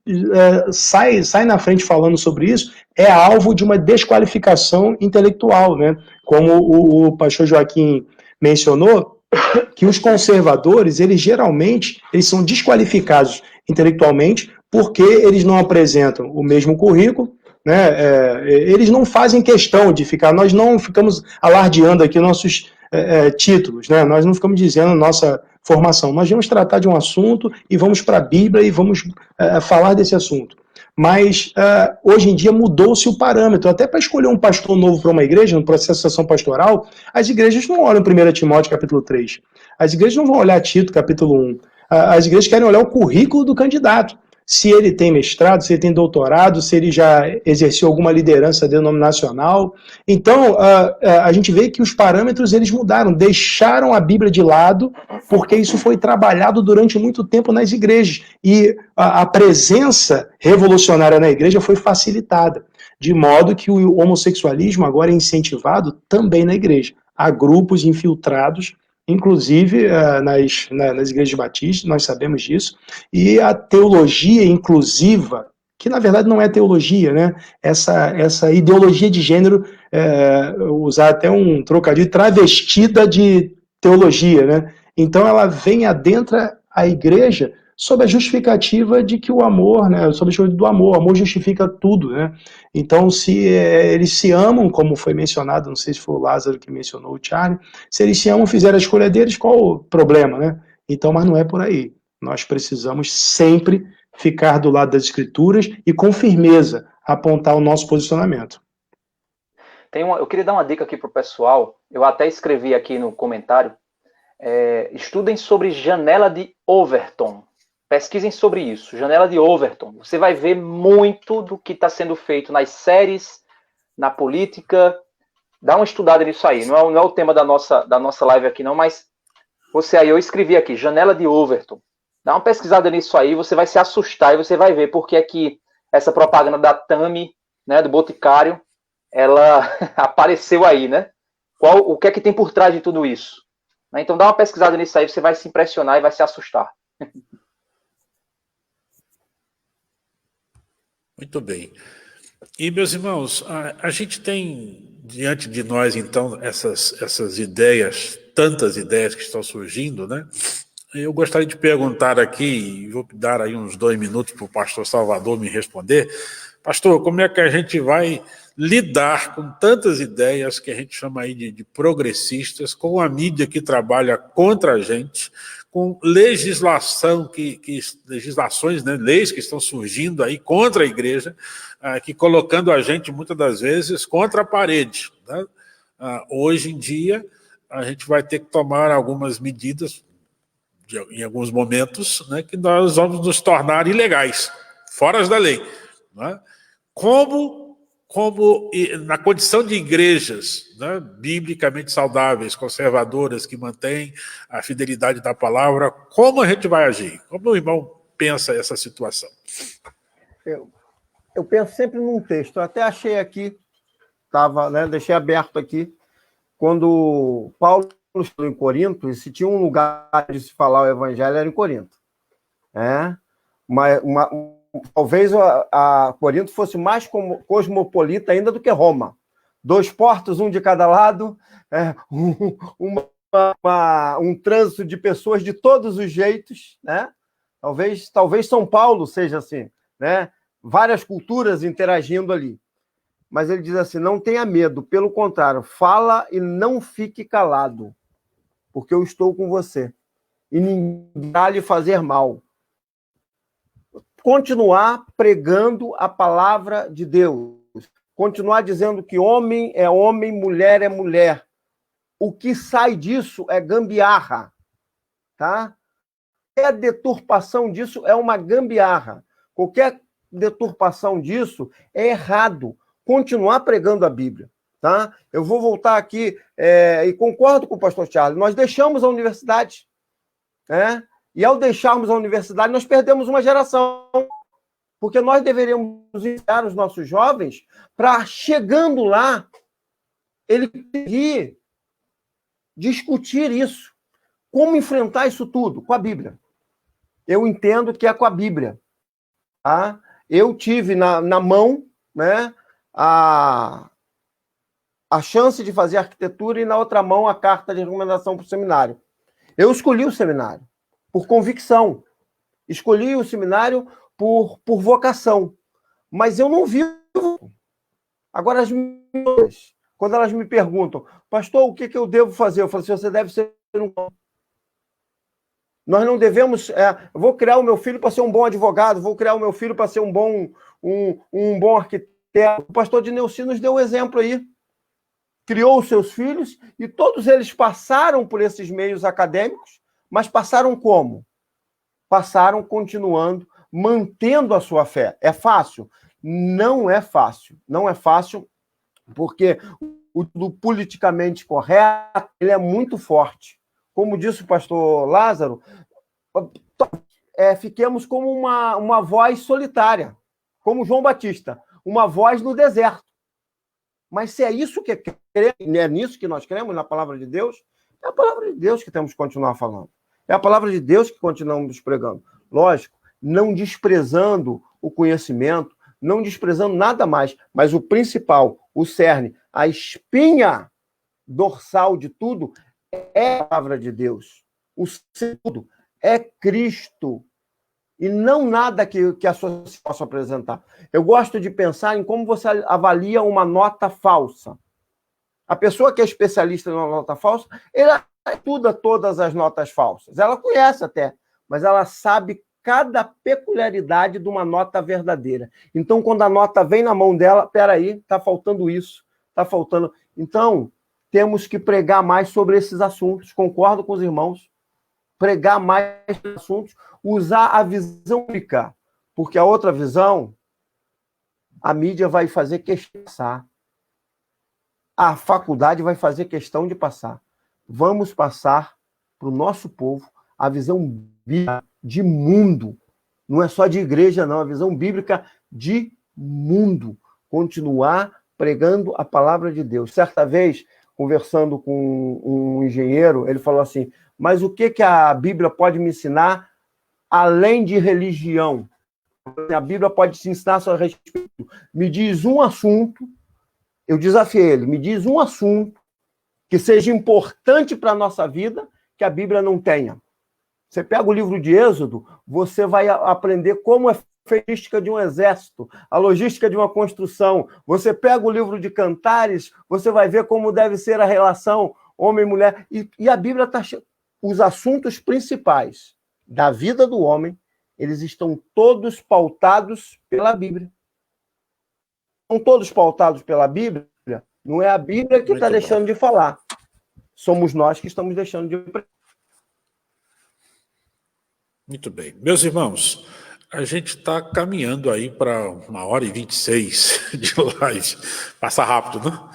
sai na frente falando sobre isso é alvo de uma desqualificação intelectual, né? Como o pastor Joaquim mencionou, que os conservadores, eles são desqualificados intelectualmente porque eles não apresentam o mesmo currículo, né? Eles não fazem questão de ficar, nós não ficamos alardeando aqui nossos títulos, né? Nós não ficamos dizendo nossa formação, nós vamos tratar de um assunto e vamos para a Bíblia e vamos falar desse assunto. Mas hoje em dia mudou-se o parâmetro. Até para escolher um pastor novo para uma igreja, no processo de sucessão pastoral, as igrejas não olham 1 Timóteo capítulo 3. As igrejas não vão olhar Tito capítulo 1. As igrejas querem olhar o currículo do candidato. Se ele tem mestrado, se ele tem doutorado, se ele já exerceu alguma liderança denominacional. Então, a gente vê que os parâmetros eles mudaram, deixaram a Bíblia de lado, porque isso foi trabalhado durante muito tempo nas igrejas. E a presença revolucionária na igreja foi facilitada, de modo que o homossexualismo agora é incentivado também na igreja. Há grupos infiltrados, inclusive nas igrejas batistas, nós sabemos disso, e a teologia inclusiva, que na verdade não é teologia, né? Essa ideologia de gênero, usar até um trocadilho, travestida de teologia, né? Então ela vem adentra a igreja sob a justificativa de que o amor, né, sob a justificativa do amor, o amor justifica tudo, né? Então, se eles se amam, como foi mencionado, não sei se foi o Lázaro que mencionou o Charlie, se eles se amam, fizeram a escolha deles, qual o problema, né? Então, mas não é por aí. Nós precisamos sempre ficar do lado das Escrituras e, com firmeza, apontar o nosso posicionamento. Eu queria dar uma dica aqui para o pessoal. eu até escrevi aqui no comentário, estudem sobre janela de Overton. Pesquisem sobre isso, janela de Overton. Você vai ver muito do que está sendo feito nas séries, na política. Dá uma estudada nisso aí. Não é o tema da nossa live aqui não, mas você aí, eu escrevi aqui, janela de Overton. Dá uma pesquisada nisso aí, você vai se assustar e você vai ver porque é que essa propaganda da Tami, né, do Boticário, ela apareceu aí, né? O que é que tem por trás de tudo isso? Então dá uma pesquisada nisso aí, você vai se impressionar e vai se assustar. Muito bem. E, meus irmãos, a gente tem diante de nós, então, essas ideias, tantas ideias que estão surgindo, né? Eu gostaria de perguntar aqui, vou dar aí uns 2 minutos para o pastor Salvador me responder. Pastor, como é que a gente vai lidar com tantas ideias que a gente chama aí de progressistas, com a mídia que trabalha contra a gente, com legislação, legislações, né, leis que estão surgindo aí contra a igreja, que colocando a gente, muitas das vezes, contra a parede, né? Hoje em dia, a gente vai ter que tomar algumas medidas, em alguns momentos, né, que nós vamos nos tornar ilegais, fora da lei. Né? Como na condição de igrejas, né, biblicamente saudáveis, conservadoras, que mantêm a fidelidade da palavra, como a gente vai agir? Como o irmão pensa essa situação? Eu penso sempre num texto. Eu até achei aqui, né, deixei aberto aqui, quando Paulo estou em Corinto, e se tinha um lugar de se falar o evangelho, era em Corinto. Talvez a Corinto fosse mais cosmopolita ainda do que Roma. 2 portos, um de cada lado, um trânsito de pessoas de todos os jeitos, né? Talvez São Paulo seja assim, né? Várias culturas interagindo ali. Mas ele diz assim, não tenha medo, pelo contrário, fala e não fique calado, porque eu estou com você, e ninguém vai lhe fazer mal. Continuar pregando a palavra de Deus, continuar dizendo que homem é homem, mulher é mulher. O que sai disso é gambiarra, tá? Qualquer deturpação disso é uma gambiarra. Qualquer deturpação disso é errado. Continuar pregando a Bíblia. Tá? Eu vou voltar aqui e concordo com o pastor Charles. Nós deixamos a universidade. Né? E ao deixarmos a universidade, nós perdemos uma geração. Porque nós deveríamos ensinar os nossos jovens para, chegando lá, ele conseguir discutir isso. Como enfrentar isso tudo? Com a Bíblia. Eu entendo que é com a Bíblia. Tá? Eu tive na mão, né, a chance de fazer arquitetura e, na outra mão, a carta de recomendação para o seminário. Eu escolhi o seminário por convicção. Escolhi o seminário por vocação. Mas eu não vivo. Agora, as minhas, quando elas me perguntam, pastor, o que eu devo fazer? Eu falo assim, você deve ser um... Nós não devemos... vou criar o meu filho para ser um bom advogado, vou criar o meu filho para ser um bom arquiteto. O pastor Dineuci nos deu um exemplo aí. Criou os seus filhos e todos eles passaram por esses meios acadêmicos, mas passaram como? Passaram continuando, mantendo a sua fé. É fácil? Não é fácil. Não é fácil porque o politicamente correto ele é muito forte. Como disse o pastor Lázaro, fiquemos como uma voz solitária, como João Batista, uma voz no deserto. Mas se é isso que queremos, é nisso que nós queremos, na palavra de Deus, é a palavra de Deus que temos que continuar falando. É a palavra de Deus que continuamos pregando. Lógico, não desprezando o conhecimento, não desprezando nada mais, mas o principal, o cerne, a espinha dorsal de tudo é a palavra de Deus. O tudo é Cristo. E não nada que a sociedade possa apresentar. Eu gosto de pensar em como você avalia uma nota falsa. A pessoa que é especialista em uma nota falsa, ela estuda todas as notas falsas. Ela conhece até, mas ela sabe cada peculiaridade de uma nota verdadeira. Então, quando a nota vem na mão dela, peraí, está faltando isso, está faltando... Então, temos que pregar mais sobre esses assuntos, concordo com os irmãos, pregar mais sobre assuntos, usar a visão bíblica, porque a outra visão, a mídia vai fazer questão de passar, a faculdade vai fazer questão de passar. Vamos passar para o nosso povo a visão bíblica de mundo, não é só de igreja, não, a visão bíblica de mundo, continuar pregando a palavra de Deus. Certa vez, conversando com um engenheiro, ele falou assim, mas o que a Bíblia pode me ensinar além de religião? A Bíblia pode te ensinar a respeito. Me diz um assunto, eu desafiei ele, me diz um assunto que seja importante para a nossa vida que a Bíblia não tenha. Você pega o livro de Êxodo, você vai aprender como é a logística de um exército, a logística de uma construção. Você pega o livro de Cantares, você vai ver como deve ser a relação homem e mulher. E a Bíblia está... Os assuntos principais da vida do homem, eles estão todos pautados pela Bíblia. Estão todos pautados pela Bíblia, não é a Bíblia que está deixando de falar. Somos nós que estamos deixando de... Muito bem. Meus irmãos, a gente está caminhando aí para 1h26 de live. Passa rápido, né?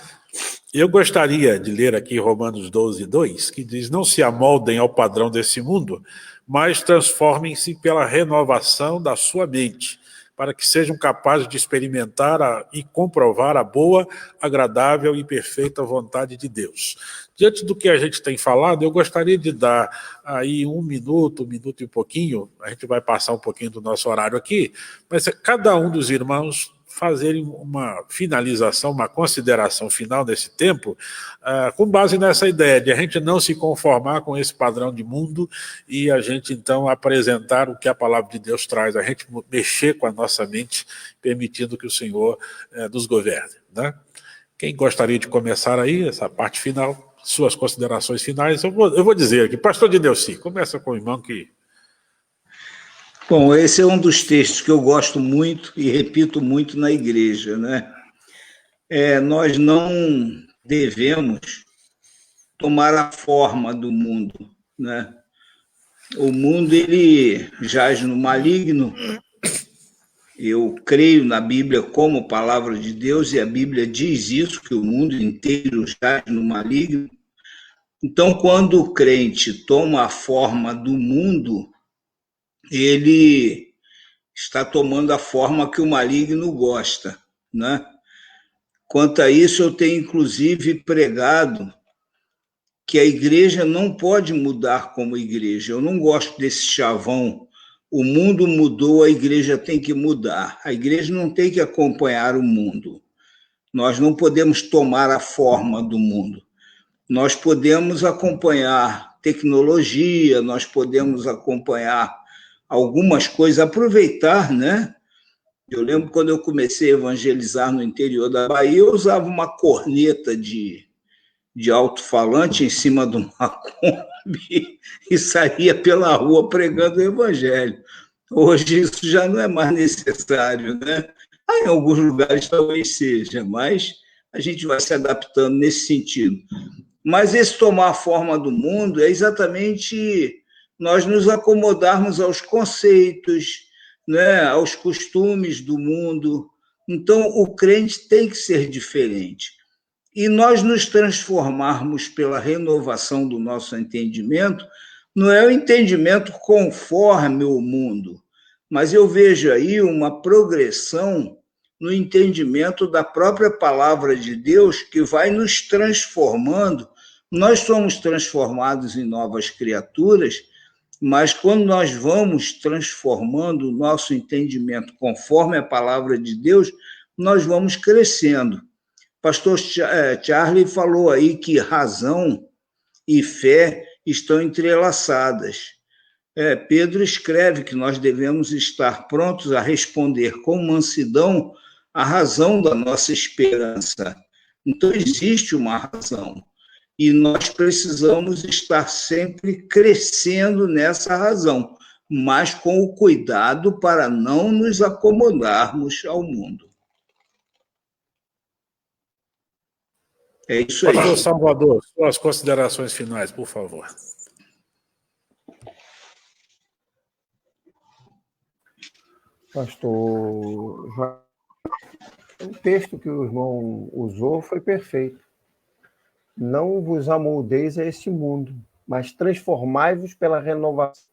Eu gostaria de ler aqui Romanos 12:2, que diz, não se amoldem ao padrão desse mundo, mas transformem-se pela renovação da sua mente, para que sejam capazes de experimentar e comprovar a boa, agradável e perfeita vontade de Deus. Diante do que a gente tem falado, eu gostaria de dar aí 1 minuto e um pouquinho, a gente vai passar um pouquinho do nosso horário aqui, mas cada um dos irmãos fazerem uma finalização, uma consideração final nesse tempo, com base nessa ideia de a gente não se conformar com esse padrão de mundo e a gente, então, apresentar o que a palavra de Deus traz, a gente mexer com a nossa mente, permitindo que o Senhor nos governe, né? Quem gostaria de começar aí, essa parte final, suas considerações finais, eu vou dizer aqui, pastor de Delci, começa com o irmão que... Bom, esse é um dos textos que eu gosto muito e repito muito na igreja, né? Nós não devemos tomar a forma do mundo, né? O mundo, ele jaz no maligno. Eu creio na Bíblia como palavra de Deus e a Bíblia diz isso, que o mundo inteiro jaz no maligno. Então, quando o crente toma a forma do mundo, ele está tomando a forma que o maligno gosta, né? Quanto a isso, eu tenho, inclusive, pregado que a igreja não pode mudar como igreja. Eu não gosto desse chavão. O mundo mudou, a igreja tem que mudar. A igreja não tem que acompanhar o mundo. Nós não podemos tomar a forma do mundo. Nós podemos acompanhar tecnologia, nós podemos acompanhar algumas coisas, aproveitar, né? Eu lembro quando eu comecei a evangelizar no interior da Bahia, eu usava uma corneta de alto-falante em cima de uma Kombi e saía pela rua pregando o evangelho. Hoje isso já não é mais necessário, né? Em alguns lugares talvez seja, mas a gente vai se adaptando nesse sentido. Mas esse tomar a forma do mundo é exatamente nós nos acomodarmos aos conceitos, né, aos costumes do mundo. Então, o crente tem que ser diferente. E nós nos transformarmos pela renovação do nosso entendimento, não é o entendimento conforme o mundo, mas eu vejo aí uma progressão no entendimento da própria palavra de Deus que vai nos transformando. Nós somos transformados em novas criaturas, mas quando nós vamos transformando o nosso entendimento conforme a palavra de Deus, nós vamos crescendo. Pastor Charlie falou aí que razão e fé estão entrelaçadas. Pedro escreve que nós devemos estar prontos a responder com mansidão a razão da nossa esperança. Então, existe uma razão. E nós precisamos estar sempre crescendo nessa razão, mas com o cuidado para não nos acomodarmos ao mundo. É isso aí. Pastor Salvador, suas considerações finais, por favor. Pastor, o texto que o irmão usou foi perfeito. Não vos amoldeis a este mundo, mas transformai-vos pela renovação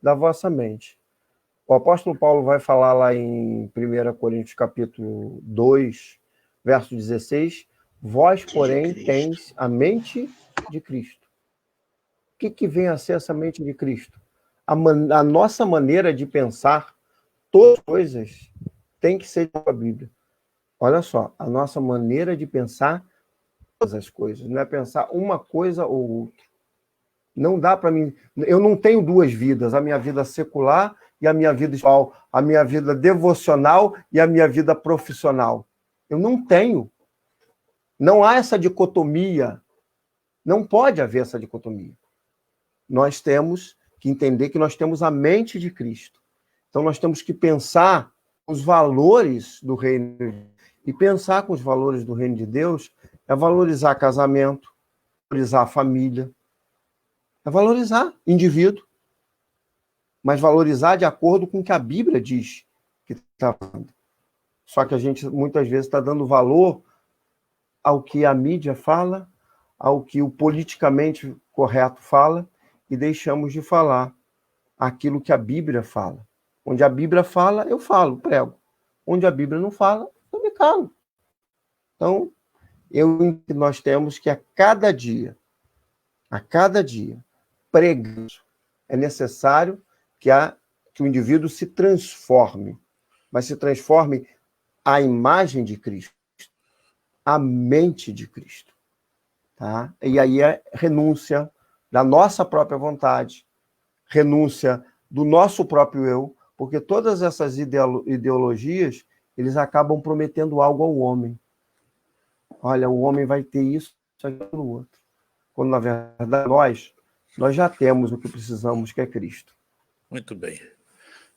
da vossa mente. O apóstolo Paulo vai falar lá em 1 Coríntios capítulo 2, verso 16, vós, porém, tendes a mente de Cristo. O que vem a ser essa mente de Cristo? A nossa maneira de pensar todas as coisas tem que ser a Bíblia. Olha só, a nossa maneira de pensar todas as coisas, não é pensar uma coisa ou outra. Não dá para mim. Eu não tenho duas vidas, a minha vida secular e a minha vida espiritual, a minha vida devocional e a minha vida profissional. Eu não tenho. Não há essa dicotomia. Não pode haver essa dicotomia. Nós temos que entender que nós temos a mente de Cristo. Então nós temos que pensar os valores do reino de Deus. E pensar com os valores do reino de Deus é valorizar casamento, valorizar a família, é valorizar indivíduo, mas valorizar de acordo com o que a Bíblia diz que está falando. Só que a gente muitas vezes está dando valor ao que a mídia fala, ao que o politicamente correto fala, e deixamos de falar aquilo que a Bíblia fala. Onde a Bíblia fala, eu falo, prego. Onde a Bíblia não fala, eu me calo. Então, nós temos que a cada dia, pregar. É necessário que o indivíduo se transforme, mas se transforme à imagem de Cristo, à mente de Cristo. Tá? E aí é renúncia da nossa própria vontade, renúncia do nosso próprio eu, porque todas essas ideologias, eles acabam prometendo algo ao homem. Olha, o homem vai ter isso, aquilo, outro. Quando, na verdade, nós já temos o que precisamos, que é Cristo. Muito bem.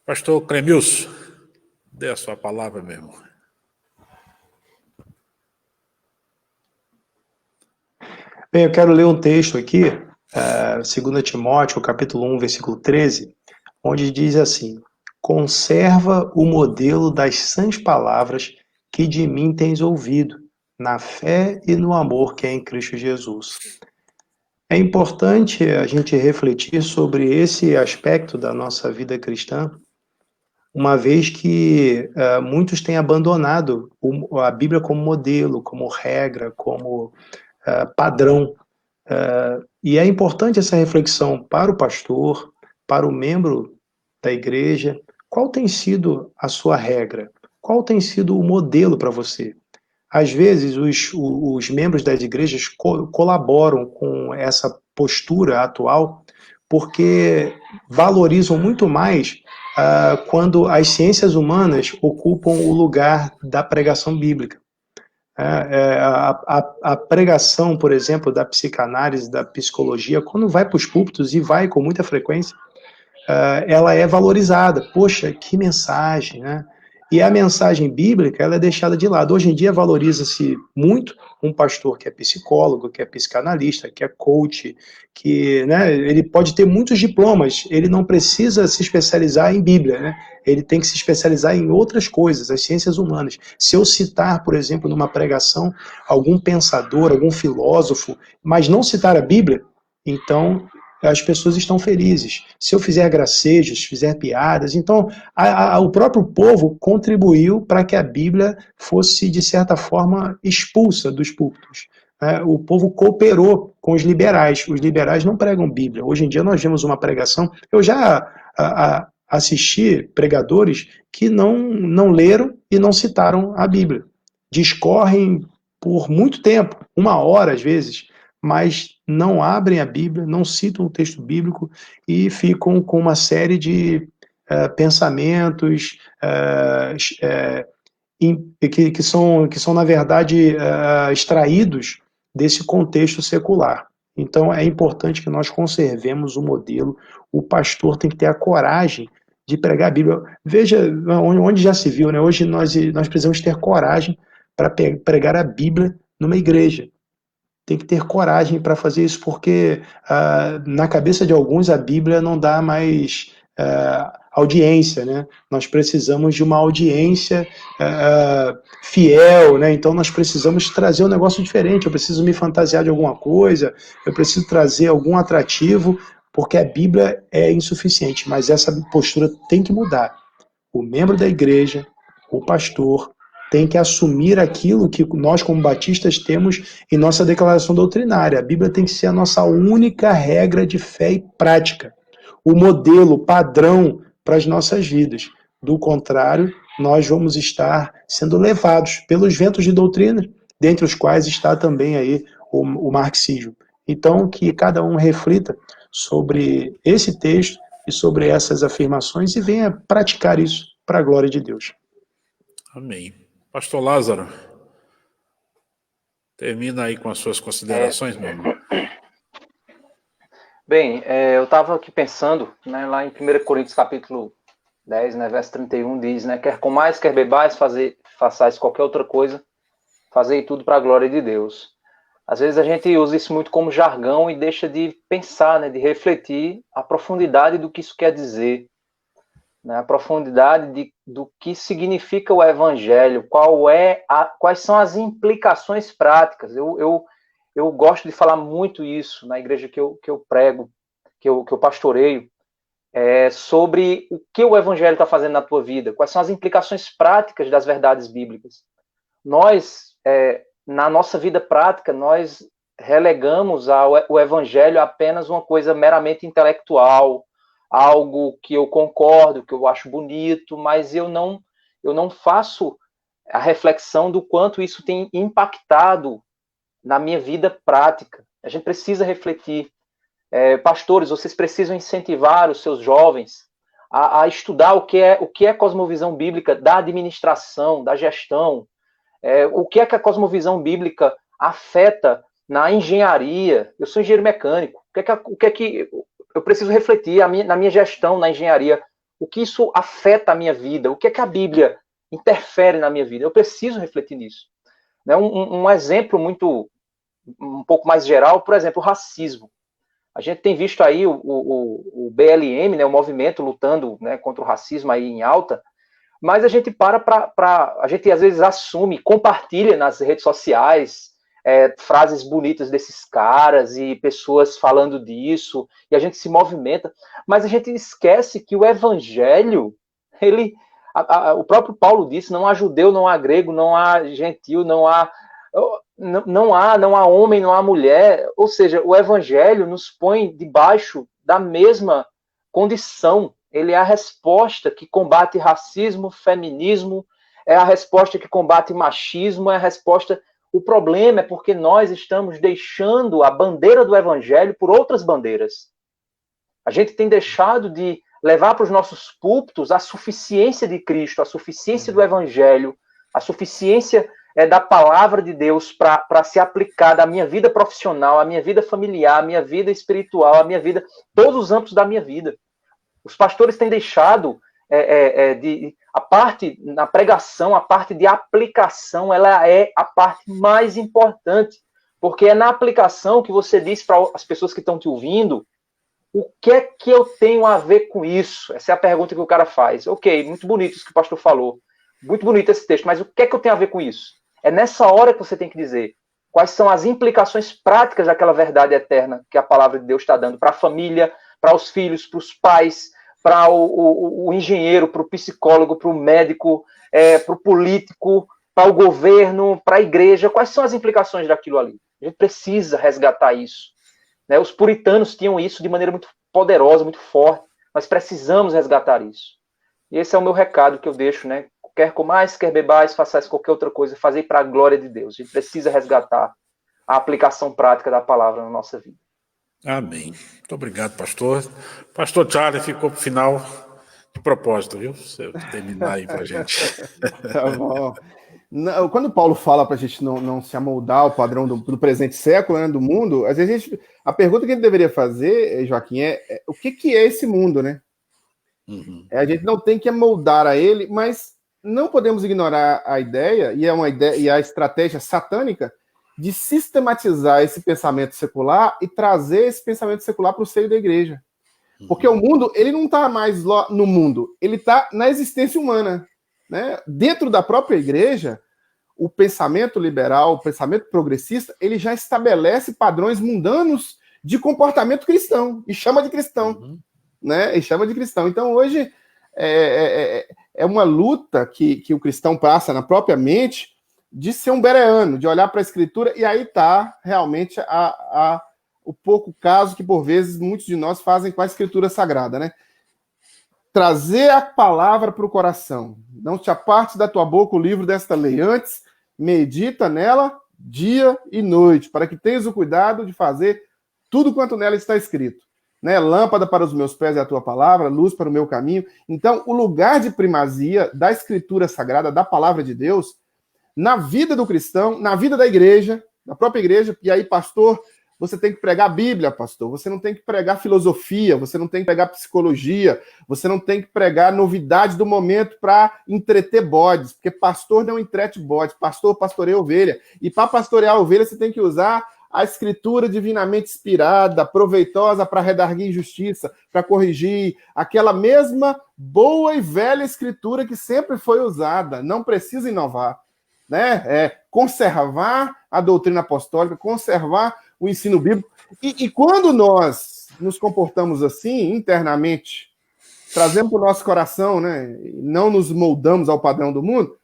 Pastor Clemilson, dê a sua palavra mesmo. Bem, eu quero ler um texto aqui, 2 Timóteo, capítulo 1, versículo 13, onde diz assim: conserva o modelo das sãs palavras que de mim tens ouvido, na fé e no amor que é em Cristo Jesus. É importante a gente refletir sobre esse aspecto da nossa vida cristã, uma vez que muitos têm abandonado a Bíblia como modelo, como regra, como padrão. E é importante essa reflexão para o pastor, para o membro da igreja. Qual tem sido a sua regra? Qual tem sido o modelo para você? Às vezes, os membros das igrejas colaboram com essa postura atual porque valorizam muito mais quando as ciências humanas ocupam o lugar da pregação bíblica. A pregação, por exemplo, da psicanálise, da psicologia, quando vai para os púlpitos, e vai com muita frequência, ela é valorizada. Poxa, que mensagem, né? E a mensagem bíblica, ela é deixada de lado. Hoje em dia valoriza-se muito um pastor que é psicólogo, que é psicanalista, que é coach, que, né, ele pode ter muitos diplomas, ele não precisa se especializar em Bíblia, né? Ele tem que se especializar em outras coisas, as ciências humanas. Se eu citar, por exemplo, numa pregação, algum pensador, algum filósofo, mas não citar a Bíblia, então as pessoas estão felizes. Se eu fizer gracejos, fizer piadas, então o próprio povo contribuiu para que a Bíblia fosse, de certa forma, expulsa dos púlpitos. O povo cooperou com os liberais. Os liberais não pregam Bíblia. Hoje em dia nós vemos uma pregação. Eu já assisti pregadores que não leram e não citaram a Bíblia. Discorrem por muito tempo, 1 hora às vezes, mas não abrem a Bíblia, não citam o texto bíblico e ficam com uma série de pensamentos que são, na verdade, extraídos desse contexto secular. Então, é importante que nós conservemos o modelo. O pastor tem que ter a coragem de pregar a Bíblia. Veja onde já se viu, né? Hoje nós precisamos ter coragem para pregar a Bíblia numa igreja. tem que ter coragem para fazer isso, porque na cabeça de alguns a Bíblia não dá mais audiência, né? Nós precisamos de uma audiência fiel, né? Então nós precisamos trazer um negócio diferente. Eu preciso me fantasiar de alguma coisa, eu preciso trazer algum atrativo, porque a Bíblia é insuficiente, mas essa postura tem que mudar. O membro da igreja, o pastor, tem que assumir aquilo que nós, como batistas, temos em nossa declaração doutrinária. A Bíblia tem que ser a nossa única regra de fé e prática, o modelo, o padrão para as nossas vidas. Do contrário, nós vamos estar sendo levados pelos ventos de doutrina, dentre os quais está também aí o marxismo. Então, que cada um reflita sobre esse texto e sobre essas afirmações e venha praticar isso para a glória de Deus. Amém. Pastor Lázaro, termina aí com as suas considerações, meu irmão. Bem, eu estava aqui pensando, né, lá em 1 Coríntios capítulo 10, né, verso 31, diz, né, quer comais, quer bebais, façais qualquer outra coisa, fazei tudo para a glória de Deus. Às vezes a gente usa isso muito como jargão e deixa de pensar, né, de refletir a profundidade do que isso quer dizer, né, a profundidade do que significa o evangelho, quais são as implicações práticas. Eu gosto de falar muito isso na igreja que eu prego, que eu pastoreio, sobre o que o evangelho está fazendo na tua vida, quais são as implicações práticas das verdades bíblicas. Nós, na nossa vida prática, nós relegamos o evangelho a apenas uma coisa meramente intelectual, algo que eu concordo, que eu acho bonito, mas eu não faço a reflexão do quanto isso tem impactado na minha vida prática. A gente precisa refletir. Pastores, vocês precisam incentivar os seus jovens a estudar o que é cosmovisão bíblica da administração, da gestão, o que é que a cosmovisão bíblica afeta na engenharia. Eu sou engenheiro mecânico. O que é que eu preciso refletir na minha gestão, na engenharia, o que isso afeta a minha vida, o que é que a Bíblia interfere na minha vida. Eu preciso refletir nisso. Né? Um exemplo um pouco mais geral, por exemplo, o racismo. A gente tem visto aí o BLM, né, o movimento lutando, né, contra o racismo aí em alta, mas a gente a gente às vezes assume, compartilha nas redes sociais, frases bonitas desses caras e pessoas falando disso, e a gente se movimenta, mas a gente esquece que o evangelho, o próprio Paulo disse, não há judeu, não há grego, não há gentil, não há homem, não há mulher, ou seja, o evangelho nos põe debaixo da mesma condição. Ele é a resposta que combate racismo, feminismo, é a resposta que combate machismo, é a resposta. O problema é porque nós estamos deixando a bandeira do evangelho por outras bandeiras. A gente tem deixado de levar para os nossos púlpitos a suficiência de Cristo, a suficiência do evangelho, a suficiência da palavra de Deus para se aplicar da minha vida profissional, a minha vida familiar, a minha vida espiritual, a minha vida, todos os âmbitos da minha vida. Os pastores têm deixado a parte na pregação, a parte de aplicação, ela é a parte mais importante, porque é na aplicação que você diz para as pessoas que estão te ouvindo o que é que eu tenho a ver com isso. Essa é a pergunta que o cara faz. Ok, muito bonito isso que o pastor falou, muito bonito esse texto, mas o que é que eu tenho a ver com isso? É nessa hora que você tem que dizer quais são as implicações práticas daquela verdade eterna que a palavra de Deus está dando para a família, para os filhos, para os pais, para o engenheiro, para o psicólogo, para o médico, para o político, para o governo, para a igreja. Quais são as implicações daquilo ali? A gente precisa resgatar isso. Né? Os puritanos tinham isso de maneira muito poderosa, muito forte. Nós precisamos resgatar isso. E esse é o meu recado que eu deixo, né? Quer comais, quer bebais, façais qualquer outra coisa, fazei para a glória de Deus. A gente precisa resgatar a aplicação prática da palavra na nossa vida. Amém. Muito obrigado, pastor. Pastor Charlie ficou para o final de propósito, viu? Você terminar aí para a gente. Tá bom. Quando Paulo fala para a gente não se amoldar ao padrão do presente século, né, do mundo, às vezes a pergunta que a gente deveria fazer, Joaquim, o que é esse mundo, né? Uhum. A gente não tem que amoldar a ele, mas não podemos ignorar a ideia, e é uma ideia, e a estratégia satânica, de sistematizar esse pensamento secular e trazer esse pensamento secular para o seio da igreja. Porque o mundo, ele não está mais no mundo, ele está na existência humana. Né? Dentro da própria igreja, o pensamento liberal, o pensamento progressista, ele já estabelece padrões mundanos de comportamento cristão, e chama de cristão. Né? E chama de cristão. Então, hoje, é uma luta que o cristão passa na própria mente de ser um bereano, de olhar para a Escritura, e aí está realmente o pouco caso que, por vezes, muitos de nós fazem com a Escritura Sagrada, né? Trazer a palavra para o coração. Não te aparte da tua boca o livro desta lei. Antes, medita nela dia e noite, para que tenhas o cuidado de fazer tudo quanto nela está escrito. Né? Lâmpada para os meus pés é a tua palavra, luz para o meu caminho. Então, o lugar de primazia da Escritura Sagrada, da palavra de Deus, na vida do cristão, na vida da igreja, da própria igreja, e aí, pastor, você tem que pregar a Bíblia, pastor, você não tem que pregar filosofia, você não tem que pregar psicologia, você não tem que pregar novidade do momento para entreter bodes, porque pastor não entrete bodes, pastor pastoreia ovelha, e para pastorear a ovelha você tem que usar a Escritura divinamente inspirada, proveitosa para redarguir injustiça, para corrigir, aquela mesma boa e velha Escritura que sempre foi usada, não precisa inovar. Né? Conservar a doutrina apostólica, conservar o ensino bíblico. E quando nós nos comportamos assim, internamente, trazemos para o nosso coração, né, não nos moldamos ao padrão do mundo,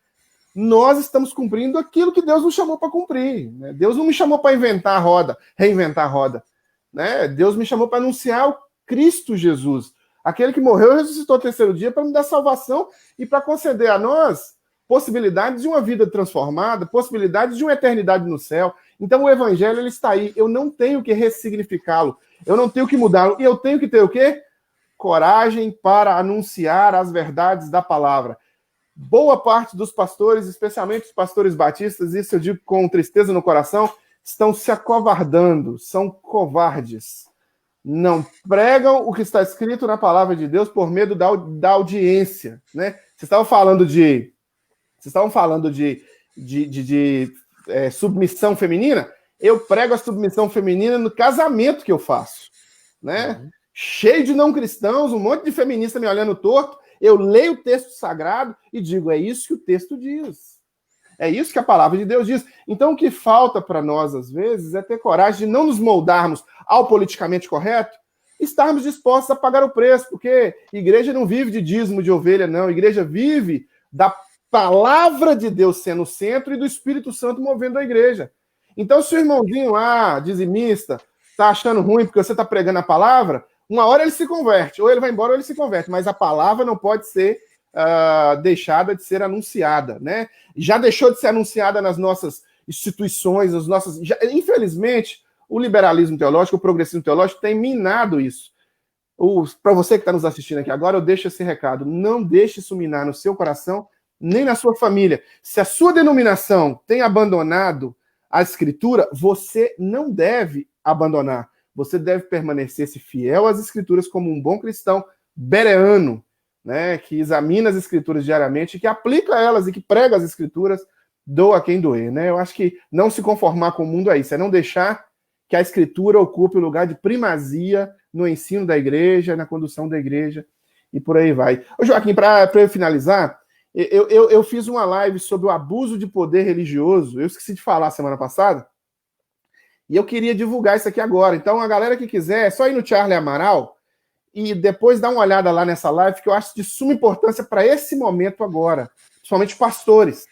nós estamos cumprindo aquilo que Deus nos chamou para cumprir. Né? Deus não me chamou para inventar a roda, reinventar a roda. Né? Deus me chamou para anunciar o Cristo Jesus, aquele que morreu e ressuscitou ao terceiro dia para me dar salvação e para conceder a nós possibilidades de uma vida transformada, possibilidades de uma eternidade no céu. Então o evangelho ele está aí. Eu não tenho que ressignificá-lo, eu não tenho que mudá-lo. E eu tenho que ter o quê? Coragem para anunciar as verdades da palavra. Boa parte dos pastores, especialmente os pastores batistas, isso eu digo com tristeza no coração, estão se acovardando, são covardes. Não pregam o que está escrito na palavra de Deus por medo da audiência. Né? Vocês estavam falando de submissão feminina. Eu prego a submissão feminina no casamento que eu faço. Né? Cheio de não cristãos, um monte de feminista me olhando torto. Eu leio o texto sagrado e digo, é isso que o texto diz. É isso que a palavra de Deus diz. Então, o que falta para nós, às vezes, é ter coragem de não nos moldarmos ao politicamente correto, estarmos dispostos a pagar o preço, porque igreja não vive de dízimo de ovelha, não. Igreja vive da palavra de Deus sendo o centro e do Espírito Santo movendo a igreja. Então, se o irmãozinho lá, dizimista, está achando ruim porque você está pregando a palavra, uma hora ele se converte, ou ele vai embora ou ele se converte, mas a palavra não pode ser deixada de ser anunciada, né? Já deixou de ser anunciada nas nossas instituições, infelizmente, o liberalismo teológico, o progressismo teológico tem minado isso. Para você que está nos assistindo aqui agora, eu deixo esse recado, não deixe isso minar no seu coração, nem na sua família. Se a sua denominação tem abandonado a Escritura, você não deve abandonar. Você deve permanecer-se fiel às Escrituras como um bom cristão bereano, né, que examina as Escrituras diariamente, que aplica elas e que prega as Escrituras, doa quem doer. Né? Eu acho que não se conformar com o mundo é isso, é não deixar que a Escritura ocupe o lugar de primazia no ensino da igreja, na condução da igreja, e por aí vai. Ô Joaquim, para eu finalizar, eu fiz uma live sobre o abuso de poder religioso, eu esqueci de falar semana passada, e eu queria divulgar isso aqui agora. Então, a galera que quiser, é só ir no Charlie Amaral e depois dar uma olhada lá nessa live, que eu acho de suma importância para esse momento agora, principalmente pastores.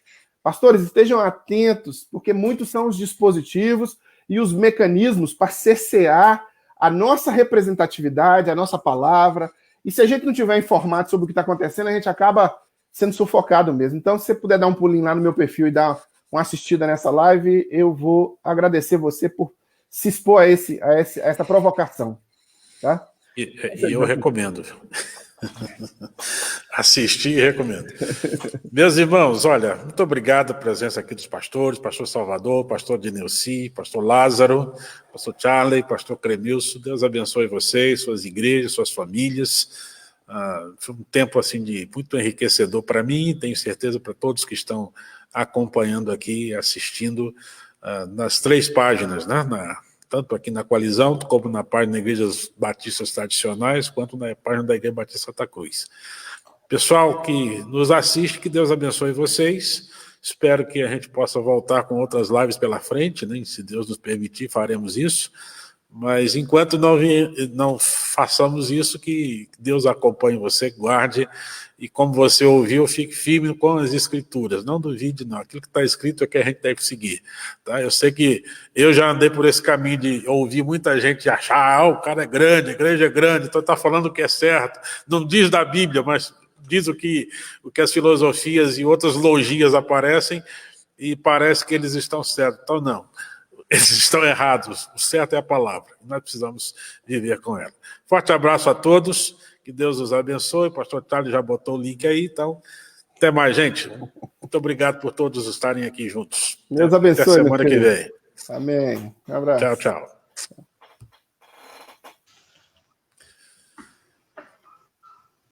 Pastores, estejam atentos, porque muitos são os dispositivos e os mecanismos para cercear a nossa representatividade, a nossa palavra. E se a gente não tiver informado sobre o que está acontecendo, a gente acaba sendo sufocado mesmo. Então, se você puder dar um pulinho lá no meu perfil e dar uma assistida nessa live, eu vou agradecer você por se expor a essa provocação. Tá? E eu recomendo. Assistir e recomendo. Meus irmãos, olha, muito obrigado pela presença aqui dos pastores, pastor Salvador, pastor Dineuci, pastor Lázaro, pastor Charlie, pastor Cremilson. Deus abençoe vocês, suas igrejas, suas famílias. Foi um tempo assim de muito enriquecedor para mim, tenho certeza para todos que estão acompanhando aqui, assistindo nas 3 páginas, né? Tanto aqui na Coalizão, como na página da Igrejas Batistas Tradicionais, quanto na página da Igreja Batista Santa Cruz. Pessoal que nos assiste, que Deus abençoe vocês. Espero que a gente possa voltar com outras lives pela frente, né? Se Deus nos permitir, faremos isso. Mas enquanto não façamos isso, que Deus acompanhe você, guarde, e como você ouviu, fique firme com as Escrituras. Não duvide, não. Aquilo que está escrito é que a gente deve seguir. Tá? Eu sei que eu já andei por esse caminho de ouvir muita gente achar, o cara é grande, a igreja é grande, então está falando o que é certo. Não diz da Bíblia, mas diz o que as filosofias e outras logias aparecem, e parece que eles estão certos. Então, não. Eles estão errados. O certo é a palavra. Nós precisamos viver com ela. Forte abraço a todos. Que Deus os abençoe. O pastor Thales já botou o link aí. Então, até mais, gente. Muito obrigado por todos estarem aqui juntos. Deus abençoe. Até semana que vem. Amém. Um abraço. Tchau, tchau.